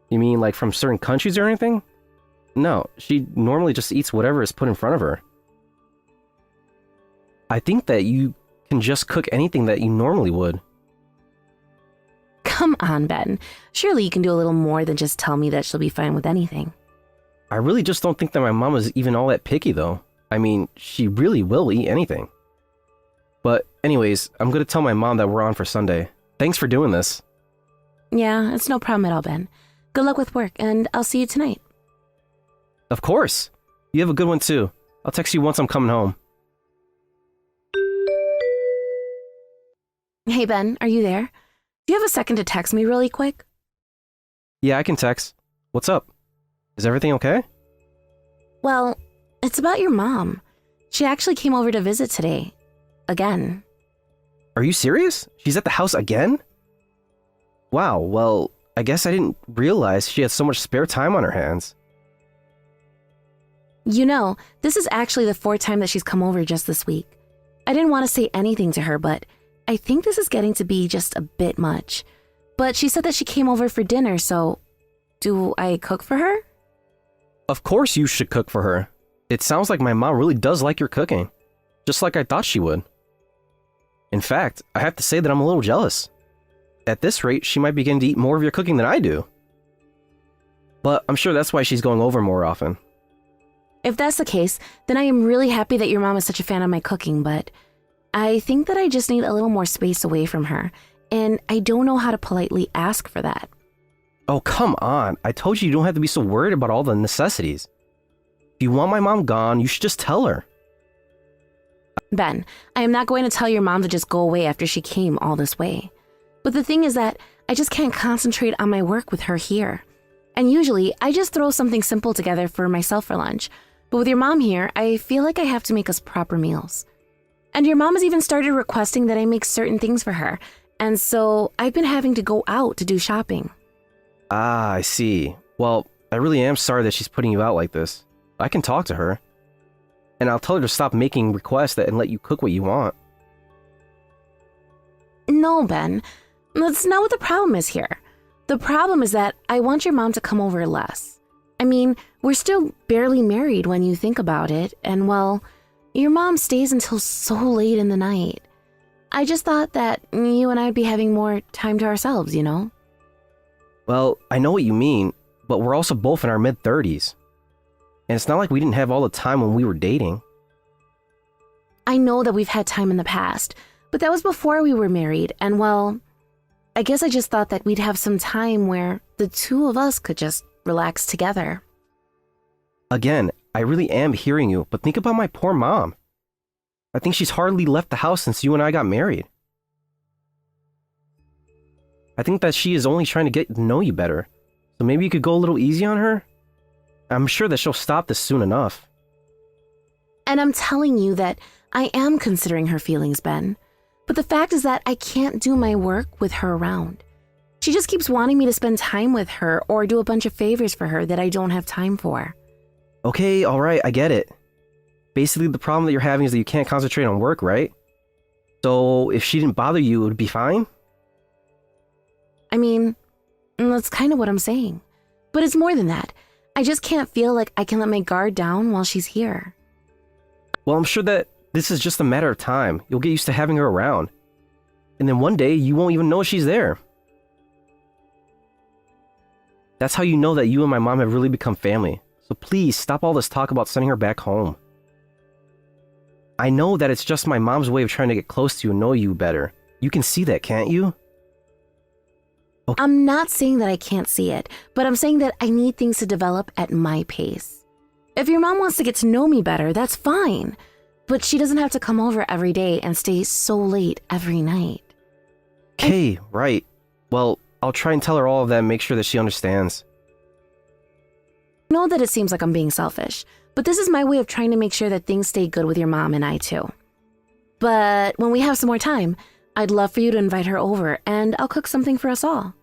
D: You mean like from certain countries or anything? No, she normally just eats whatever is put in front of her. I think that you can just cook anything that you normally would.
E: Come on, Ben. Surely you can do a little more than just tell me that she'll be fine with anything.
D: I really just don't think that my mom is even all that picky though. I mean, she really will eat anything. But anyways, I'm gonna tell my mom that we're on for Sunday. Thanks for doing this.
E: Yeah, it's no problem at all, Ben. Good luck with work, and I'll see you tonight.
D: Of course. You have a good one too. I'll text you once I'm coming home.
E: Hey, Ben, are you there? Do you have a second to text me really quick?
D: Yeah, I can text. What's up? Is everything okay?
E: Well, it's about your mom. She actually came over to visit today. Again.
D: Are you serious? She's at the house again? Wow, well, I guess I didn't realize she had so much spare time on her hands.
E: You know, this is actually the fourth time that she's come over just this week. I didn't want to say anything to her, but I think this is getting to be just a bit much. But she said that she came over for dinner, so do I cook for her?
D: Of course you should cook for her. It sounds like my mom really does like your cooking, just like I thought she would. In fact, I have to say that I'm a little jealous. At this rate, she might begin to eat more of your cooking than I do. But I'm sure that's why she's going over more often.
E: If that's the case, then I am really happy that your mom is such a fan of my cooking, but I think that I just need a little more space away from her, and I don't know how to politely ask for that.
D: Oh, come on. I told you don't have to be so worried about all the necessities. If you want my mom gone, you should just tell her.
E: Ben, I am not going to tell your mom to just go away after she came all this way. But the thing is that I just can't concentrate on my work with her here. And usually, I just throw something simple together for myself for lunch. But with your mom here, I feel like I have to make us proper meals. And your mom has even started requesting that I make certain things for her. And so I've been having to go out to do shopping.
D: Ah, I see. Well, I really am sorry that she's putting you out like this. I can talk to her. And I'll tell her to stop making requests and let you cook what you want.
E: No, Ben. That's not what the problem is here. The problem is that I want your mom to come over less. I mean, we're still barely married when you think about it, and well, your mom stays until so late in the night. I just thought that you and I would be having more time to ourselves, you know?
D: Well, I know what you mean, but we're also both in our mid-30s. And it's not like we didn't have all the time when we were dating.
E: I know that we've had time in the past, but that was before we were married, and well, I guess I just thought that we'd have some time where the two of us could just relax together.
D: Again, I really am hearing you, but think about my poor mom. I think she's hardly left the house since you and I got married. I think that she is only trying to get to know you better, so maybe you could go a little easy on her? I'm sure that she'll stop this soon enough.
E: And I'm telling you that I am considering her feelings, Ben. But the fact is that I can't do my work with her around. She just keeps wanting me to spend time with her or do a bunch of favors for her that I don't have time for.
D: Okay, alright, I get it. Basically, the problem that you're having is that you can't concentrate on work, right? So, if she didn't bother you, it would be fine?
E: I mean, that's kind of what I'm saying. But it's more than that. I just can't feel like I can let my guard down while she's here.
D: Well, I'm sure that this is just a matter of time. You'll get used to having her around. And then one day, you won't even know she's there. That's how you know that you and my mom have really become family. So please, stop all this talk about sending her back home. I know that it's just my mom's way of trying to get close to you and know you better. You can see that, can't you? Okay.
E: I'm not saying that I can't see it, but I'm saying that I need things to develop at my pace. If your mom wants to get to know me better, that's fine. But she doesn't have to come over every day and stay so late every night.
D: Okay, right. Well, I'll try and tell her all of that and make sure that she understands.
E: I know that it seems like I'm being selfish, but this is my way of trying to make sure that things stay good with your mom and I too. But when we have some more time, I'd love for you to invite her over and I'll cook something for us all.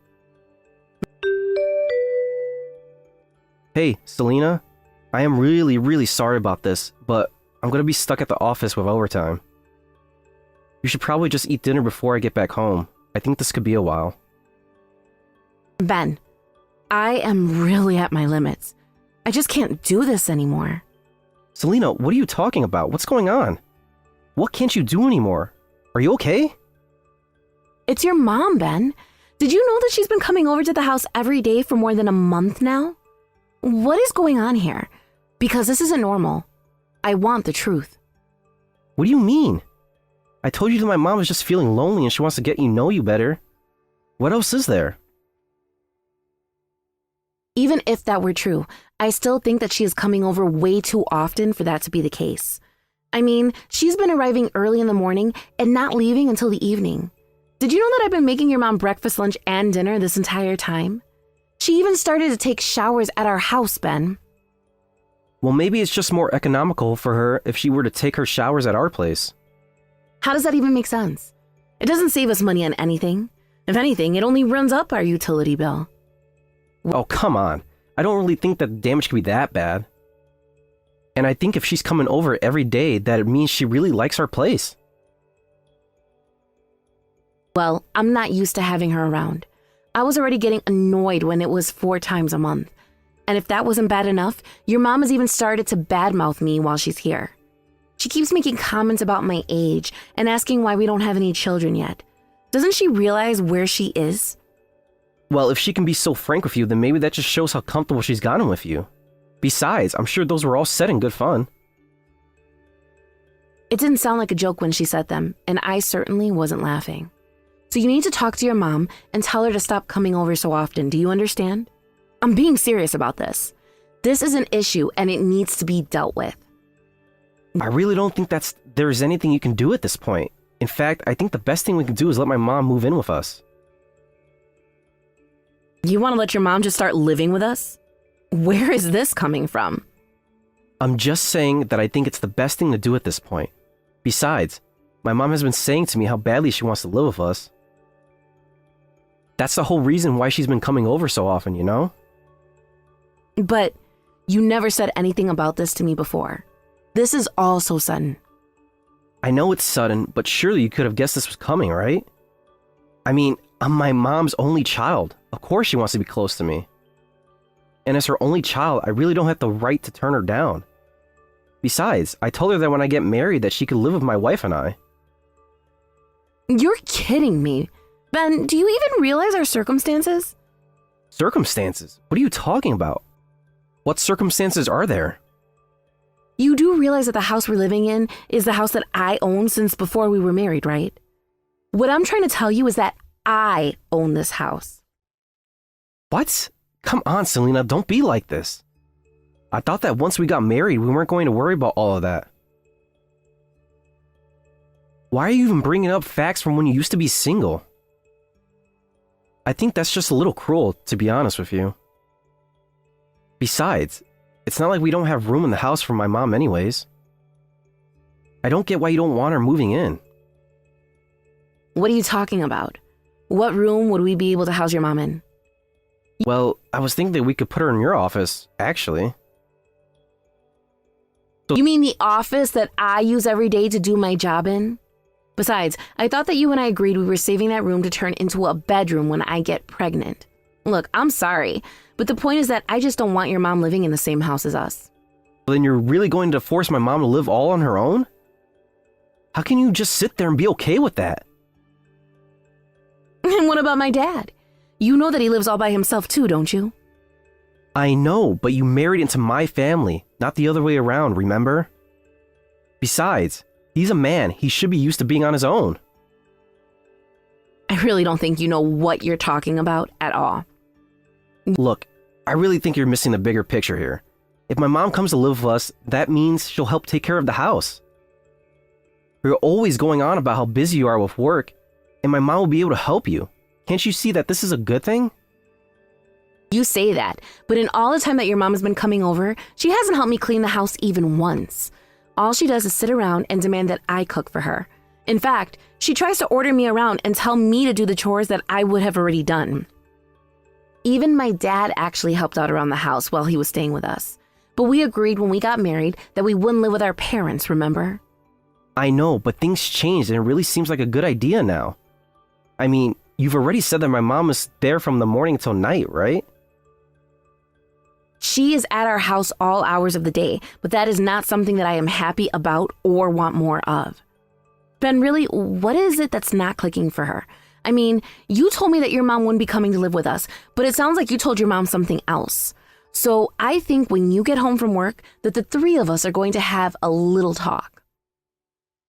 D: Hey, Selena. I am really, really sorry about this, but I'm gonna be stuck at the office with overtime. You should probably just eat dinner before I get back home. I think this could be a while.
E: Ben, I am really at my limits. I just can't do this anymore.
D: Selena, what are you talking about? What's going on? What can't you do anymore? Are you okay?
E: It's your mom, Ben. Did you know that she's been coming over to the house every day for more than a month now? What is going on here? Because this isn't normal. I want the truth.
D: What do you mean? I told you that my mom is just feeling lonely and she wants to get you know you better. What else is there?
E: Even if that were true, I still think that she is coming over way too often for that to be the case. I mean, she's been arriving early in the morning and not leaving until the evening. Did you know that I've been making your mom breakfast, lunch, and dinner this entire time? She even started to take showers at our house, Ben.
D: Well, maybe it's just more economical for her if she were to take her showers at our place.
E: How does that even make sense? It doesn't save us money on anything. If anything, it only runs up our utility bill.
D: Oh, come on. I don't really think that the damage could be that bad. And I think if she's coming over every day, that it means she really likes our place.
E: Well, I'm not used to having her around. I was already getting annoyed when it was 4 times a month. And if that wasn't bad enough, your mom has even started to badmouth me while she's here. She keeps making comments about my age and asking why we don't have any children yet. Doesn't she realize where she is?
D: Well, if she can be so frank with you, then maybe that just shows how comfortable she's gotten with you. Besides, I'm sure those were all said in good fun.
E: It didn't sound like a joke when she said them, and I certainly wasn't laughing. So you need to talk to your mom and tell her to stop coming over so often, do you understand? I'm being serious about this. This is an issue and it needs to be dealt with.
D: I really don't think there's anything you can do at this point. In fact, I think the best thing we can do is let my mom move in with us.
E: You want to let your mom just start living with us? Where is this coming from?
D: I'm just saying that I think it's the best thing to do at this point. Besides, my mom has been saying to me how badly she wants to live with us. That's the whole reason why she's been coming over so often, you know?
E: But you never said anything about this to me before. This is all so sudden.
D: I know it's sudden, but surely you could have guessed this was coming, right? I mean, I'm my mom's only child. Of course she wants to be close to me. And as her only child, I really don't have the right to turn her down. Besides, I told her that when I get married that she could live with my wife and I.
E: You're kidding me. Ben, do you even realize our circumstances?
D: Circumstances? What are you talking about? What circumstances are there?
E: You do realize that the house we're living in is the house that I own since before we were married, right? What I'm trying to tell you is that I own this house.
D: What? Come on, Selena, don't be like this. I thought that once we got married, we weren't going to worry about all of that. Why are you even bringing up facts from when you used to be single? I think that's just a little cruel, to be honest with you. Besides, it's not like we don't have room in the house for my mom anyways. I don't get why you don't want her moving in.
E: What are you talking about? What room would we be able to house your mom in?
D: Well, I was thinking that we could put her in your office, actually.
E: You mean the office that I use every day to do my job in? Besides, I thought that you and I agreed we were saving that room to turn into a bedroom when I get pregnant. Look, I'm sorry, but the point is that I just don't want your mom living in the same house as us.
D: Then you're really going to force my mom to live all on her own? How can you just sit there and be okay with that?
E: And what about my dad? You know that he lives all by himself too, don't you?
D: I know, but you married into my family, not the other way around, remember? Besides, he's a man. He should be used to being on his own.
E: I really don't think you know what you're talking about at all.
D: Look, I really think you're missing the bigger picture here. If my mom comes to live with us, that means she'll help take care of the house. You're always going on about how busy you are with work, and my mom will be able to help you. Can't you see that this is a good thing?
E: You say that, but in all the time that your mom has been coming over, she hasn't helped me clean the house even once. All she does is sit around and demand that I cook for her. In fact, she tries to order me around and tell me to do the chores that I would have already done. Even my dad actually helped out around the house while he was staying with us. But we agreed when we got married that we wouldn't live with our parents, remember?
D: I know, but things changed and it really seems like a good idea now. I mean, you've already said that my mom is there from the morning till night, right?
E: She is at our house all hours of the day, but that is not something that I am happy about or want more of. Ben, really, what is it that's not clicking for her? I mean, you told me that your mom wouldn't be coming to live with us, but it sounds like you told your mom something else. So I think when you get home from work, that the three of us are going to have a little talk.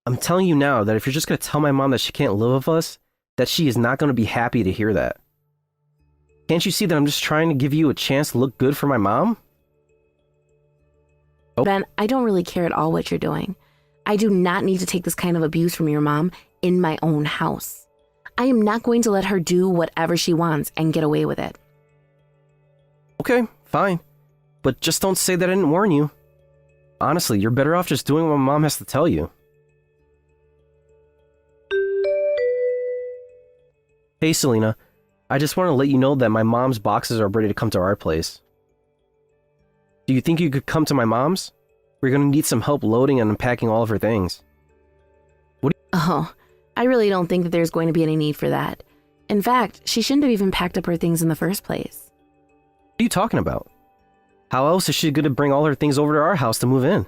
D: I'm telling you now that if you're just going to tell my mom that she can't live with us, that she is not going to be happy to hear that. Can't you see that I'm just trying to give you a chance to look good for my mom? Oh.
E: Ben, I don't really care at all what you're doing. I do not need to take this kind of abuse from your mom in my own house. I am not going to let her do whatever she wants and get away with it.
D: Okay, fine. But just don't say that I didn't warn you. Honestly, you're better off just doing what my mom has to tell you. Hey, Selena. I just want to let you know that my mom's boxes are ready to come to our place. Do you think you could come to my mom's? We're going to need some help loading and unpacking all of her things.
E: Oh, I really don't think that there's going to be any need for that. In fact, she shouldn't have even packed up her things in the first place.
D: What are you talking about? How else is she going to bring all her things over to our house to move in?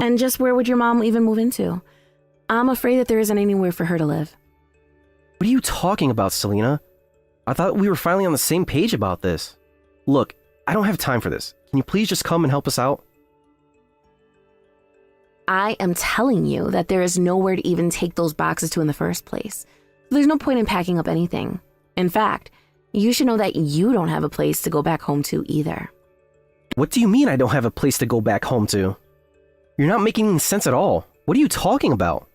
E: And just where would your mom even move into? I'm afraid that there isn't anywhere for her to live.
D: What are you talking about, Selena? I thought we were finally on the same page about this. Look, I don't have time for this. Can you please just come and help us out?
E: I am telling you that there is nowhere to even take those boxes to in the first place. There's no point in packing up anything. In fact, you should know that you don't have a place to go back home to either.
D: What do you mean I don't have a place to go back home to? You're not making any sense at all. What are you talking about?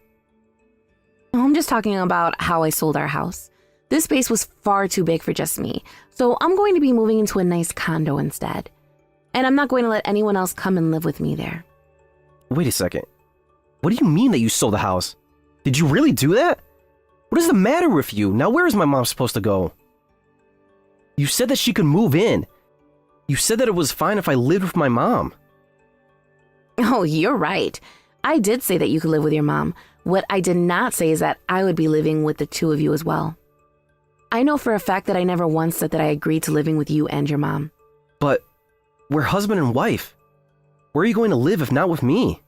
E: I'm just talking about how I sold our house. This space was far too big for just me, so I'm going to be moving into a nice condo instead. And I'm not going to let anyone else come and live with me there.
D: Wait a second. What do you mean that you sold the house? Did you really do that? What is the matter with you? Now where is my mom supposed to go? You said that she could move in. You said that it was fine if I lived with my mom.
E: Oh, you're right. I did say that you could live with your mom. What I did not say is that I would be living with the two of you as well. I know for a fact that I never once said that I agreed to living with you and your mom.
D: But we're husband and wife. Where are you going to live if not with me?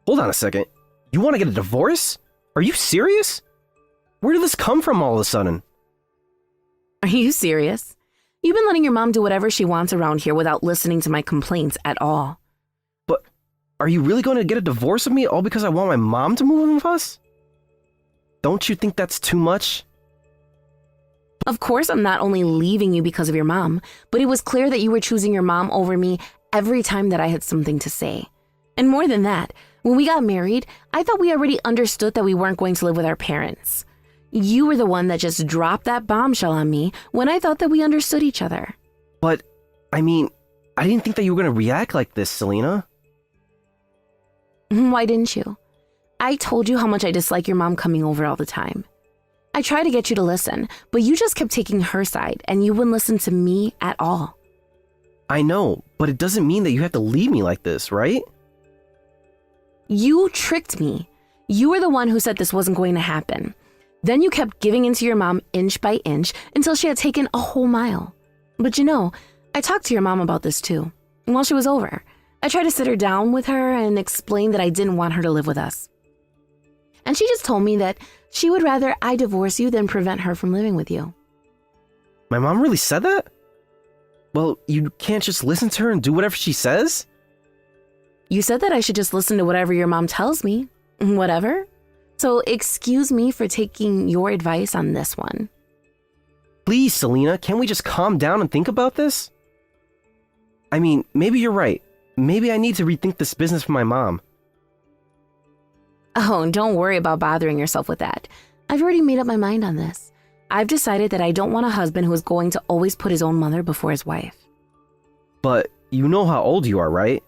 D: Hold on a second. You want to get a divorce? Are you serious? Where did this come from all of a sudden?
E: Are you serious? You've been letting your mom do whatever she wants around here without listening to my complaints at all.
D: But are you really going to get a divorce of me all because I want my mom to move in with us? Don't you think that's too much?
E: Of course, I'm not only leaving you because of your mom, but it was clear that you were choosing your mom over me every time that I had something to say. And more than that, when we got married, I thought we already understood that we weren't going to live with our parents. You were the one that just dropped that bombshell on me when I thought that we understood each other.
D: But, I didn't think that you were going to react like this, Selena.
E: Why didn't you? I told you how much I dislike your mom coming over all the time. I tried to get you to listen, but you just kept taking her side and you wouldn't listen to me at all.
D: I know, but it doesn't mean that you have to leave me like this, right?
E: You tricked me. You were the one who said this wasn't going to happen. Then you kept giving in to your mom inch by inch until she had taken a whole mile. But you know, I talked to your mom about this too. While she was over, I tried to sit her down with her and explain that I didn't want her to live with us. And she just told me that she would rather I divorce you than prevent her from living with you.
D: My mom really said that? Well, you can't just listen to her and do whatever she says?
E: You said that I should just listen to whatever your mom tells me. Whatever. So excuse me for taking your advice on this one.
D: Please, Selena, can't we just calm down and think about this? Maybe you're right. Maybe I need to rethink this business for my mom.
E: Oh, don't worry about bothering yourself with that. I've already made up my mind on this. I've decided that I don't want a husband who is going to always put his own mother before his wife.
D: But you know how old you are, right?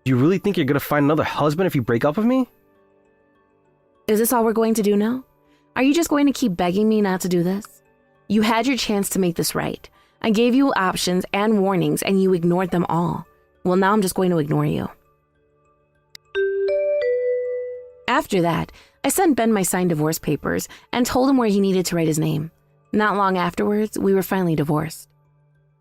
D: Do you really think you're going to find another husband if you break up with me?
E: Is this all we're going to do now? Are you just going to keep begging me not to do this? You had your chance to make this right. I gave you options and warnings and you ignored them all. Well, now I'm just going to ignore you. After that, I sent Ben my signed divorce papers and told him where he needed to write his name. Not long afterwards, we were finally divorced.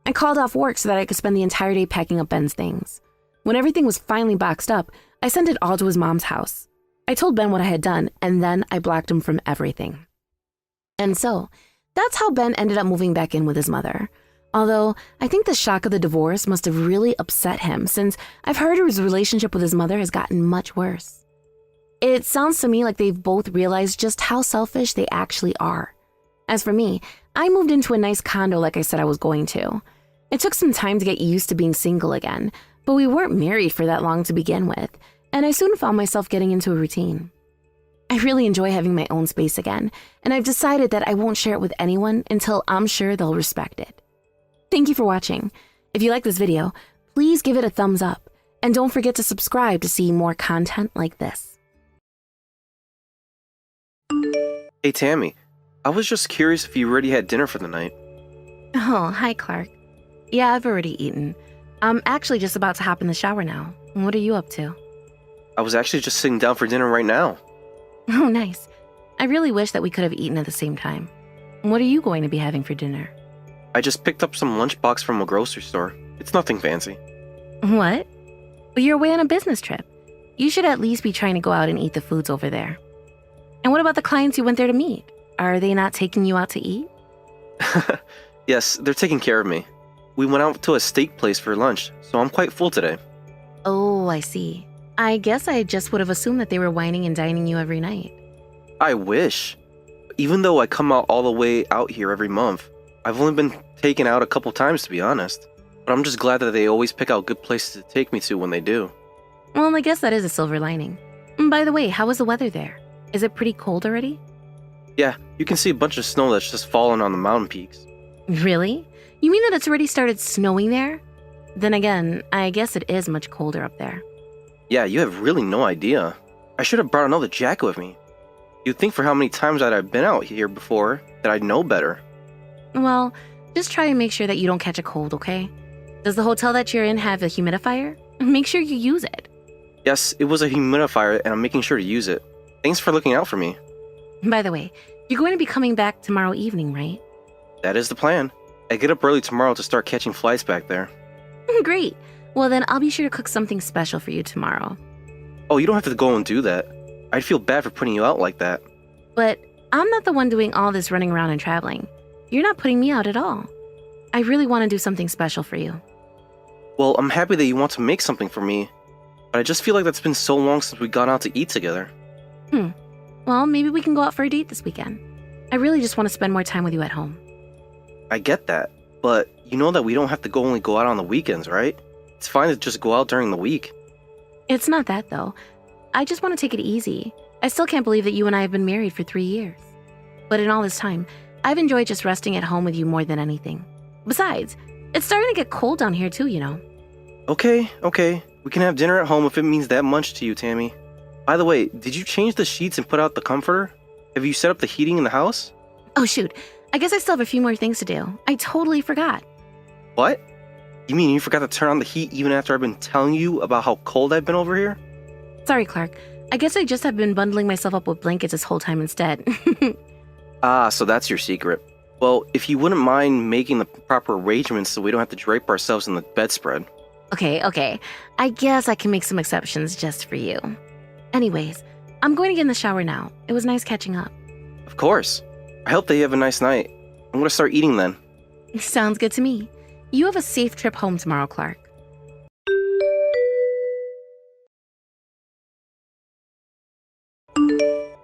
E: I called off work so that I could spend the entire day packing up Ben's things. When everything was finally boxed up, I sent it all to his mom's house. I told Ben what I had done, and then I blocked him from everything. And so, that's how Ben ended up moving back in with his mother. Although, I think the shock of the divorce must have really upset him, since I've heard his relationship with his mother has gotten much worse. It sounds to me like they've both realized just how selfish they actually are. As for me, I moved into a nice condo like I said I was going to. It took some time to get used to being single again, but we weren't married for that long to begin with, and I soon found myself getting into a routine. I really enjoy having my own space again, and I've decided that I won't share it with anyone until I'm sure they'll respect it. Thank you for watching. If you like this video, please give it a thumbs up, and don't forget to subscribe to see more content like this.
D: Hey, Tammy. I was just curious if you already had dinner for the night.
E: Oh, hi, Clark. Yeah, I've already eaten. I'm actually just about to hop in the shower now. What are you up to?
D: I was actually just sitting down for dinner right now.
E: Oh, nice. I really wish that we could have eaten at the same time. What are you going to be having for dinner?
D: I just picked up some lunchbox from a grocery store. It's nothing fancy.
E: What? But you're away on a business trip. You should at least be trying to go out and eat the foods over there. And what about the clients you went there to meet? Are they not taking you out to eat?
D: Yes, they're taking care of me. We went out to a steak place for lunch, so I'm quite full today.
E: Oh, I see. I guess I just would have assumed that they were wining and dining you every night.
D: I wish. Even though I come out all the way out here every month, I've only been taken out a couple times to be honest. But I'm just glad that they always pick out good places to take me to when they do.
E: Well, I guess that is a silver lining. By the way, how is the weather there? Is it pretty cold already?
D: Yeah, you can see a bunch of snow that's just fallen on the mountain peaks.
E: Really? You mean that it's already started snowing there? Then again, I guess it is much colder up there.
D: Yeah, you have really no idea. I should have brought another jacket with me. You'd think for how many times that I've been out here before that I'd know better.
E: Well, just try and make sure that you don't catch a cold, okay? Does the hotel that you're in have a humidifier? Make sure you use it.
D: Yes, it was a humidifier and I'm making sure to use it. Thanks for looking out for me.
E: By the way, you're going to be coming back tomorrow evening, right?
D: That is the plan. I get up early tomorrow to start catching flights back there.
E: Great. Well, then I'll be sure to cook something special for you tomorrow.
D: Oh, you don't have to go and do that. I'd feel bad for putting you out like that.
E: But I'm not the one doing all this running around and traveling. You're not putting me out at all. I really want to do something special for you.
D: Well, I'm happy that you want to make something for me, but I just feel like that's been so long since we've gone out to eat together.
E: Well, maybe we can go out for a date this weekend. I really just want to spend more time with you at home.
D: I get that, but you know that we don't have to only go out on the weekends, right? It's fine to just go out during the week.
E: It's not that, though. I just want to take it easy. I still can't believe that you and I have been married for 3 years. But in all this time, I've enjoyed just resting at home with you more than anything. Besides, it's starting to get cold down here too, you know.
D: Okay. We can have dinner at home if it means that much to you, Tammy. By the way, did you change the sheets and put out the comforter? Have you set up the heating in the house?
E: Oh shoot, I guess I still have a few more things to do. I totally forgot.
D: What? You mean you forgot to turn on the heat even after I've been telling you about how cold I've been over here?
E: Sorry, Clark. I guess I just have been bundling myself up with blankets this whole time instead.
D: So that's your secret. Well, if you wouldn't mind making the proper arrangements so we don't have to drape ourselves in the bedspread.
E: Okay. I guess I can make some exceptions just for you. Anyways, I'm going to get in the shower now. It was nice catching up.
D: Of course. I hope that you have a nice night. I'm going to start eating then.
E: Sounds good to me. You have a safe trip home tomorrow, Clark.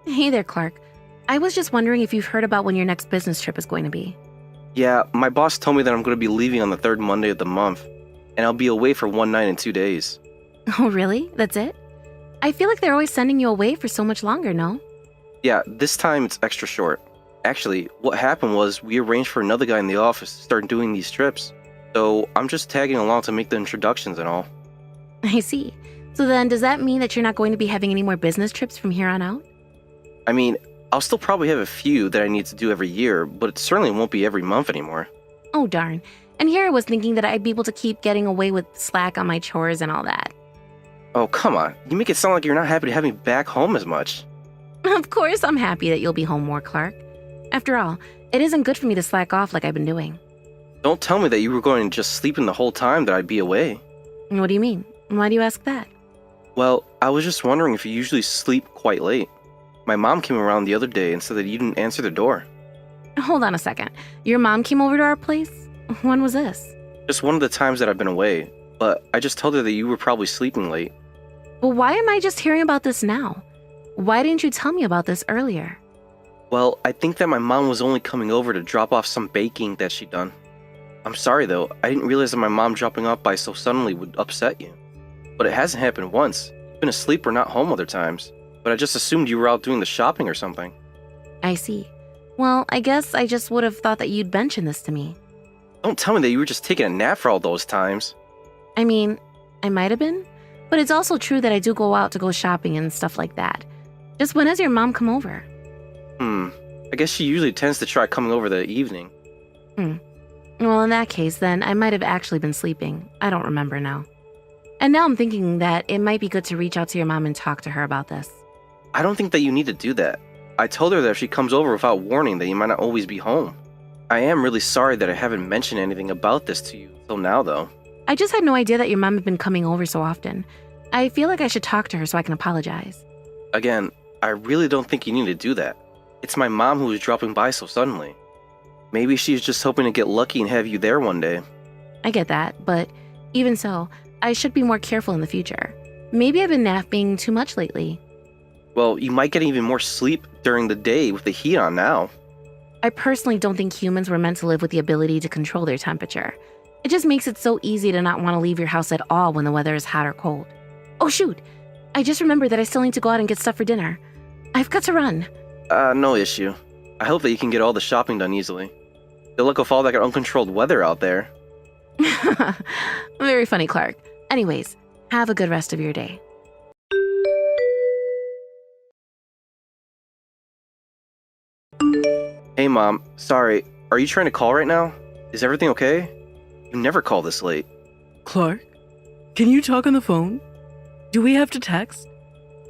E: Hey there, Clark. I was just wondering if you've heard about when your next business trip is going to be.
D: Yeah, my boss told me that I'm going to be leaving on the 3rd Monday of the month, and I'll be away for 1 night and 2 days.
E: Oh, really? That's it? I feel like they're always sending you away for so much longer, no?
D: Yeah, this time it's extra short. Actually, what happened was we arranged for another guy in the office to start doing these trips, so I'm just tagging along to make the introductions and all.
E: I see. So then, does that mean that you're not going to be having any more business trips from here on out?
D: I mean, I'll still probably have a few that I need to do every year, but it certainly won't be every month anymore.
E: Oh, darn. And here I was thinking that I'd be able to keep getting away with slack on my chores and all that.
D: Oh, come on. You make it sound like you're not happy to have me back home as much.
E: Of course I'm happy that you'll be home more, Clark. After all, it isn't good for me to slack off like I've been doing.
D: Don't tell me that you were going to just sleep in the whole time that I'd be away.
E: What do you mean? Why do you ask that?
D: Well, I was just wondering if you usually sleep quite late. My mom came around the other day and said that you didn't answer the door.
E: Hold on a second. Your mom came over to our place? When was this?
D: Just one of the times that I've been away, but I just told her that you were probably sleeping late.
E: Well, why am I just hearing about this now? Why didn't you tell me about this earlier?
D: Well, I think that my mom was only coming over to drop off some baking that she'd done. I'm sorry though, I didn't realize that my mom dropping off by so suddenly would upset you. But it hasn't happened once. You've been asleep or not home other times. But I just assumed you were out doing the shopping or something.
E: I see. Well, I guess I just would have thought that you'd mention this to me.
D: Don't tell me that you were just taking a nap for all those times.
E: I mean, I might have been. But it's also true that I do go out to go shopping and stuff like that. Just when has your mom come over?
D: I guess she usually tends to try coming over the evening.
E: Well, in that case, then I might have actually been sleeping. I don't remember now. And now I'm thinking that it might be good to reach out to your mom and talk to her about this.
D: I don't think that you need to do that. I told her that if she comes over without warning that you might not always be home. I am really sorry that I haven't mentioned anything about this to you until now, though.
E: I just had no idea that your mom had been coming over so often. I feel like I should talk to her so I can apologize.
D: Again, I really don't think you need to do that. It's my mom who was dropping by so suddenly. Maybe she's just hoping to get lucky and have you there one day.
E: I get that, but even so, I should be more careful in the future. Maybe I've been napping too much lately.
D: Well, you might get even more sleep during the day with the heat on now.
E: I personally don't think humans were meant to live with the ability to control their temperature. It just makes it so easy to not want to leave your house at all when the weather is hot or cold. Oh shoot! I just remembered that I still need to go out and get stuff for dinner. I've got to run.
D: No issue. I hope that you can get all the shopping done easily. Good luck with all that uncontrolled weather out there.
E: Very funny, Clark. Anyways, have a good rest of your day.
D: Hey Mom, sorry, are you trying to call right now? Is everything okay? You never call this late.
F: Clark, can you talk on the phone? Do we have to text?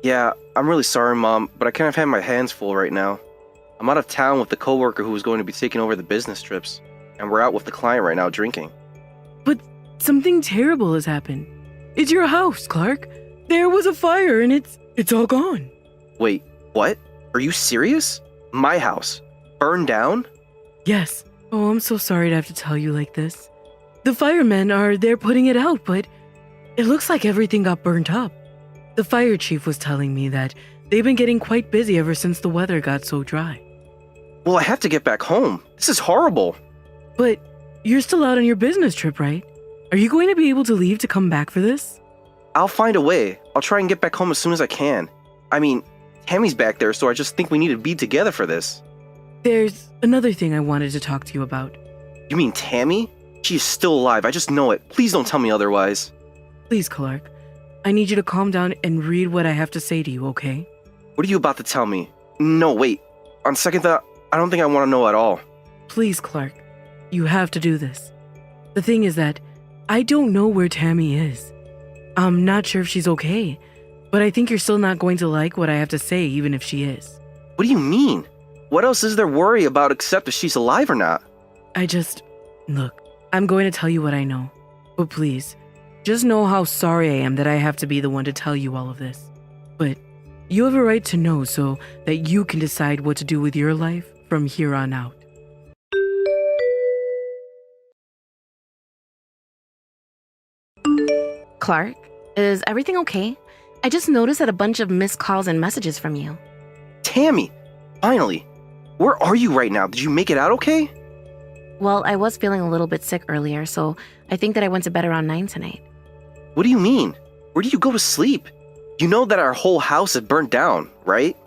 D: Yeah, I'm really sorry Mom, but I kind of have my hands full right now. I'm out of town with the coworker who was going to be taking over the business trips, and we're out with the client right now drinking.
F: But something terrible has happened. It's your house, Clark. There was a fire and it's all gone.
D: Wait, what? Are you serious? My house? Burned down?
F: Yes. Oh, I'm so sorry to have to tell you like this. The firemen are there putting it out, but it looks like everything got burnt up. The fire chief was telling me that they've been getting quite busy ever since the weather got so dry.
D: Well, I have to get back home. This is horrible.
F: But you're still out on your business trip, right? Are you going to be able to leave to come back for this?
D: I'll find a way. I'll try and get back home as soon as I can. I mean, Tammy's back there, so I just think we need to be together for this.
F: There's another thing I wanted to talk to you about.
D: You mean Tammy? She is still alive, I just know it. Please don't tell me otherwise.
F: Please, Clark. I need you to calm down and read what I have to say to you, okay?
D: What are you about to tell me? No, wait. On second thought, I don't think I want to know at all.
F: Please, Clark. You have to do this. The thing is that I don't know where Tammy is. I'm not sure if she's okay, but I think you're still not going to like what I have to say even if she is.
D: What do you mean? What else is there worry about except if she's alive or not?
F: Look, I'm going to tell you what I know. But please, just know how sorry I am that I have to be the one to tell you all of this. But you have a right to know so that you can decide what to do with your life from here on out.
E: Clark, is everything okay? I just noticed that a bunch of missed calls and messages from you.
D: Tammy! Finally! Where are you right now? Did you make it out okay?
E: Well, I was feeling a little bit sick earlier, so I think that I went to bed around 9 tonight.
D: What do you mean? Where did you go to sleep? You know that our whole house had burnt down, right?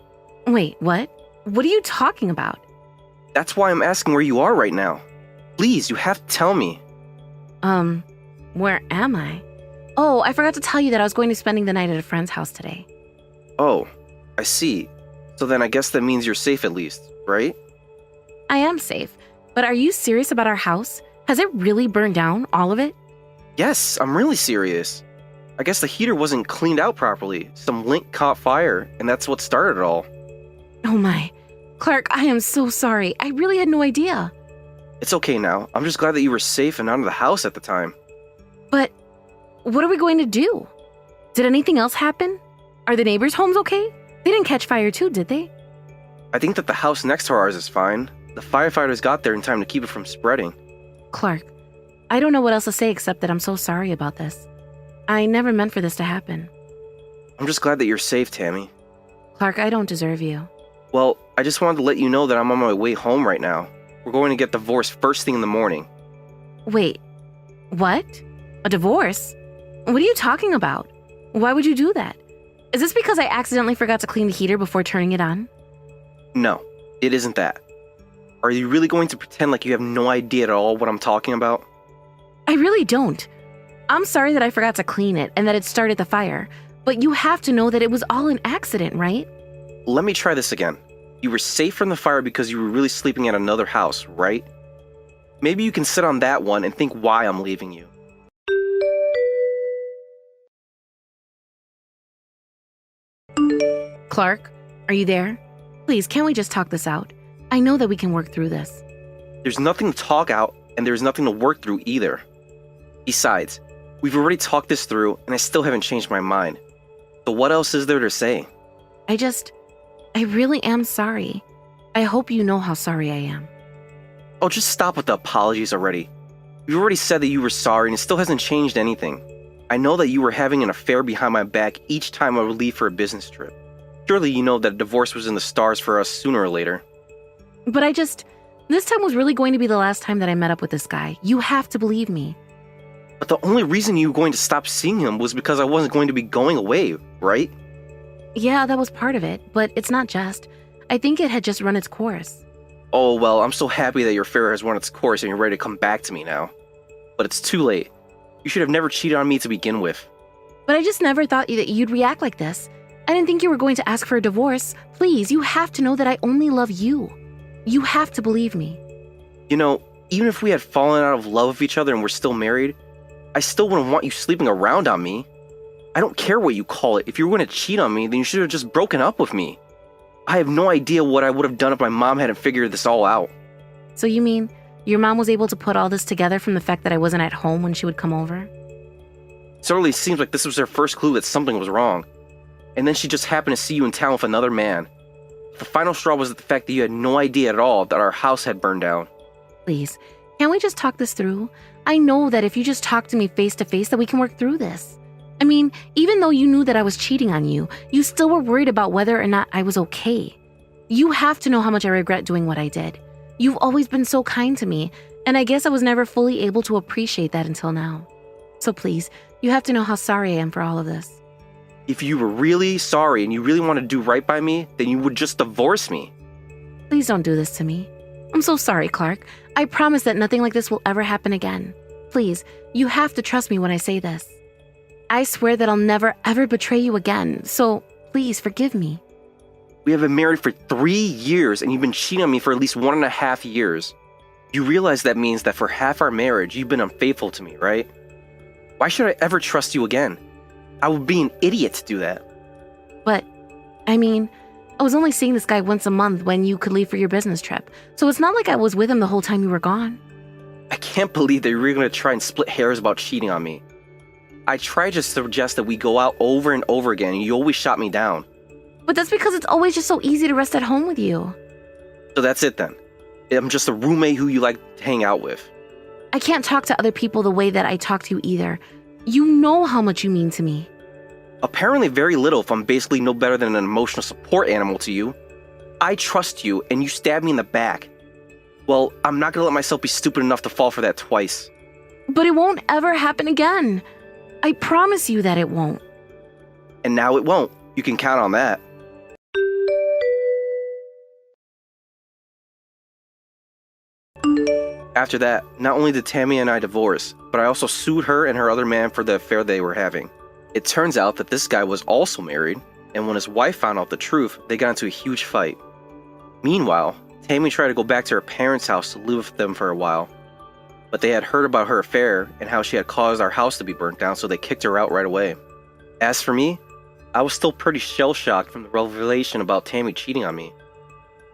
E: Wait, what? What are you talking about?
D: That's why I'm asking where you are right now. Please, you have to tell me.
E: Where am I? Oh, I forgot to tell you that I was going to be spending the night at a friend's house today.
D: Oh, I see. So then I guess that means you're safe at least, right?
E: I am safe, but are you serious about our house? Has it really burned down, all of it?
D: Yes, I'm really serious. I guess the heater wasn't cleaned out properly. Some link caught fire, and that's what started it all.
E: Oh my. Clark, I am so sorry. I really had no idea.
D: It's okay now. I'm just glad that you were safe and out of the house at the time.
E: But what are we going to do? Did anything else happen? Are the neighbors' homes okay? They didn't catch fire too, did they?
D: I think that the house next to ours is fine. The firefighters got there in time to keep it from spreading.
E: Clark, I don't know what else to say except that I'm so sorry about this. I never meant for this to happen.
D: I'm just glad that you're safe, Tammy.
E: Clark, I don't deserve you.
D: Well, I just wanted to let you know that I'm on my way home right now. We're going to get divorced first thing in the morning.
E: Wait, what? A divorce? What are you talking about? Why would you do that? Is this because I accidentally forgot to clean the heater before turning it on?
D: No, it isn't that. Are you really going to pretend like you have no idea at all what I'm talking about?
E: I really don't. I'm sorry that I forgot to clean it and that it started the fire, but you have to know that it was all an accident, right?
D: Let me try this again. You were safe from the fire because you were really sleeping at another house, right? Maybe you can sit on that one and think why I'm leaving you.
E: Clark, are you there? Please, can't we just talk this out? I know that we can work through this.
D: There's nothing to talk out, and there's nothing to work through either. Besides, we've already talked this through, and I still haven't changed my mind. So what else is there to say?
E: I really am sorry. I hope you know how sorry I am.
D: Oh, just stop with the apologies already. You've already said that you were sorry, and it still hasn't changed anything. I know that you were having an affair behind my back each time I would leave for a business trip. Surely you know that divorce was in the stars for us sooner or later.
E: But this time was really going to be the last time that I met up with this guy. You have to believe me.
D: But the only reason you were going to stop seeing him was because I wasn't going to be going away, right?
E: Yeah, that was part of it, but it's not just. I think it had just run its course.
D: Oh, well, I'm so happy that your affair has run its course and you're ready to come back to me now. But it's too late. You should have never cheated on me to begin with.
E: But I just never thought that you'd react like this. I didn't think you were going to ask for a divorce. Please, you have to know that I only love you. You have to believe me.
D: You know, even if we had fallen out of love with each other and we're still married, I still wouldn't want you sleeping around on me. I don't care what you call it. If you were going to cheat on me, then you should have just broken up with me. I have no idea what I would have done if my mom hadn't figured this all out.
E: So you mean your mom was able to put all this together from the fact that I wasn't at home when she would come over?
D: It certainly seems like this was her first clue that something was wrong. and then she just happened to see you in town with another man. The final straw was the fact that you had no idea at all that our house had burned down.
E: Please, can't we just talk this through? I know that if you just talk to me face to face that we can work through this. I mean, even though you knew that I was cheating on you, you still were worried about whether or not I was okay. You have to know how much I regret doing what I did. You've always been so kind to me, and I guess I was never fully able to appreciate that until now. So please, you have to know how sorry I am for all of this.
D: If you were really sorry and you really wanted to do right by me, then you would just divorce me.
E: Please don't do this to me. I'm so sorry, Clark. I promise that nothing like this will ever happen again. Please, you have to trust me when I say this. I swear that I'll never ever betray you again, so please forgive me.
D: We have been married for 3 years and you've been cheating on me for at least 1.5 years. You realize that means that for half our marriage, you've been unfaithful to me, right? Why should I ever trust you again? I would be an idiot to do that.
E: But, I mean, I was only seeing this guy once a month when you could leave for your business trip, so it's not like I was with him the whole time you were gone.
D: I can't believe that you're really going to try and split hairs about cheating on me. I tried to suggest that we go out over and over again, and you always shot me down.
E: But that's because it's always just so easy to rest at home with you.
D: So that's it then. I'm just a roommate who you like to hang out with.
E: I can't talk to other people the way that I talk to you either. You know how much you mean to me.
D: Apparently very little if I'm basically no better than an emotional support animal to you. I trust you, and you stabbed me in the back. Well, I'm not going to let myself be stupid enough to fall for that twice.
E: But it won't ever happen again. I promise you that it won't.
D: And now it won't. You can count on that. After that, not only did Tammy and I divorce, but I also sued her and her other man for the affair they were having. It turns out that this guy was also married, and when his wife found out the truth, they got into a huge fight. Meanwhile, Tammy tried to go back to her parents' house to live with them for a while. But they had heard about her affair and how she had caused our house to be burnt down, so they kicked her out right away. As for me, I was still pretty shell-shocked from the revelation about Tammy cheating on me.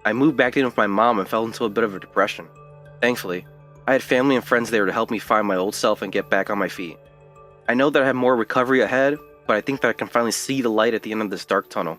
D: I moved back in with my mom and fell into a bit of a depression. Thankfully, I had family and friends there to help me find my old self and get back on my feet. I know that I have more recovery ahead, but I think that I can finally see the light at the end of this dark tunnel.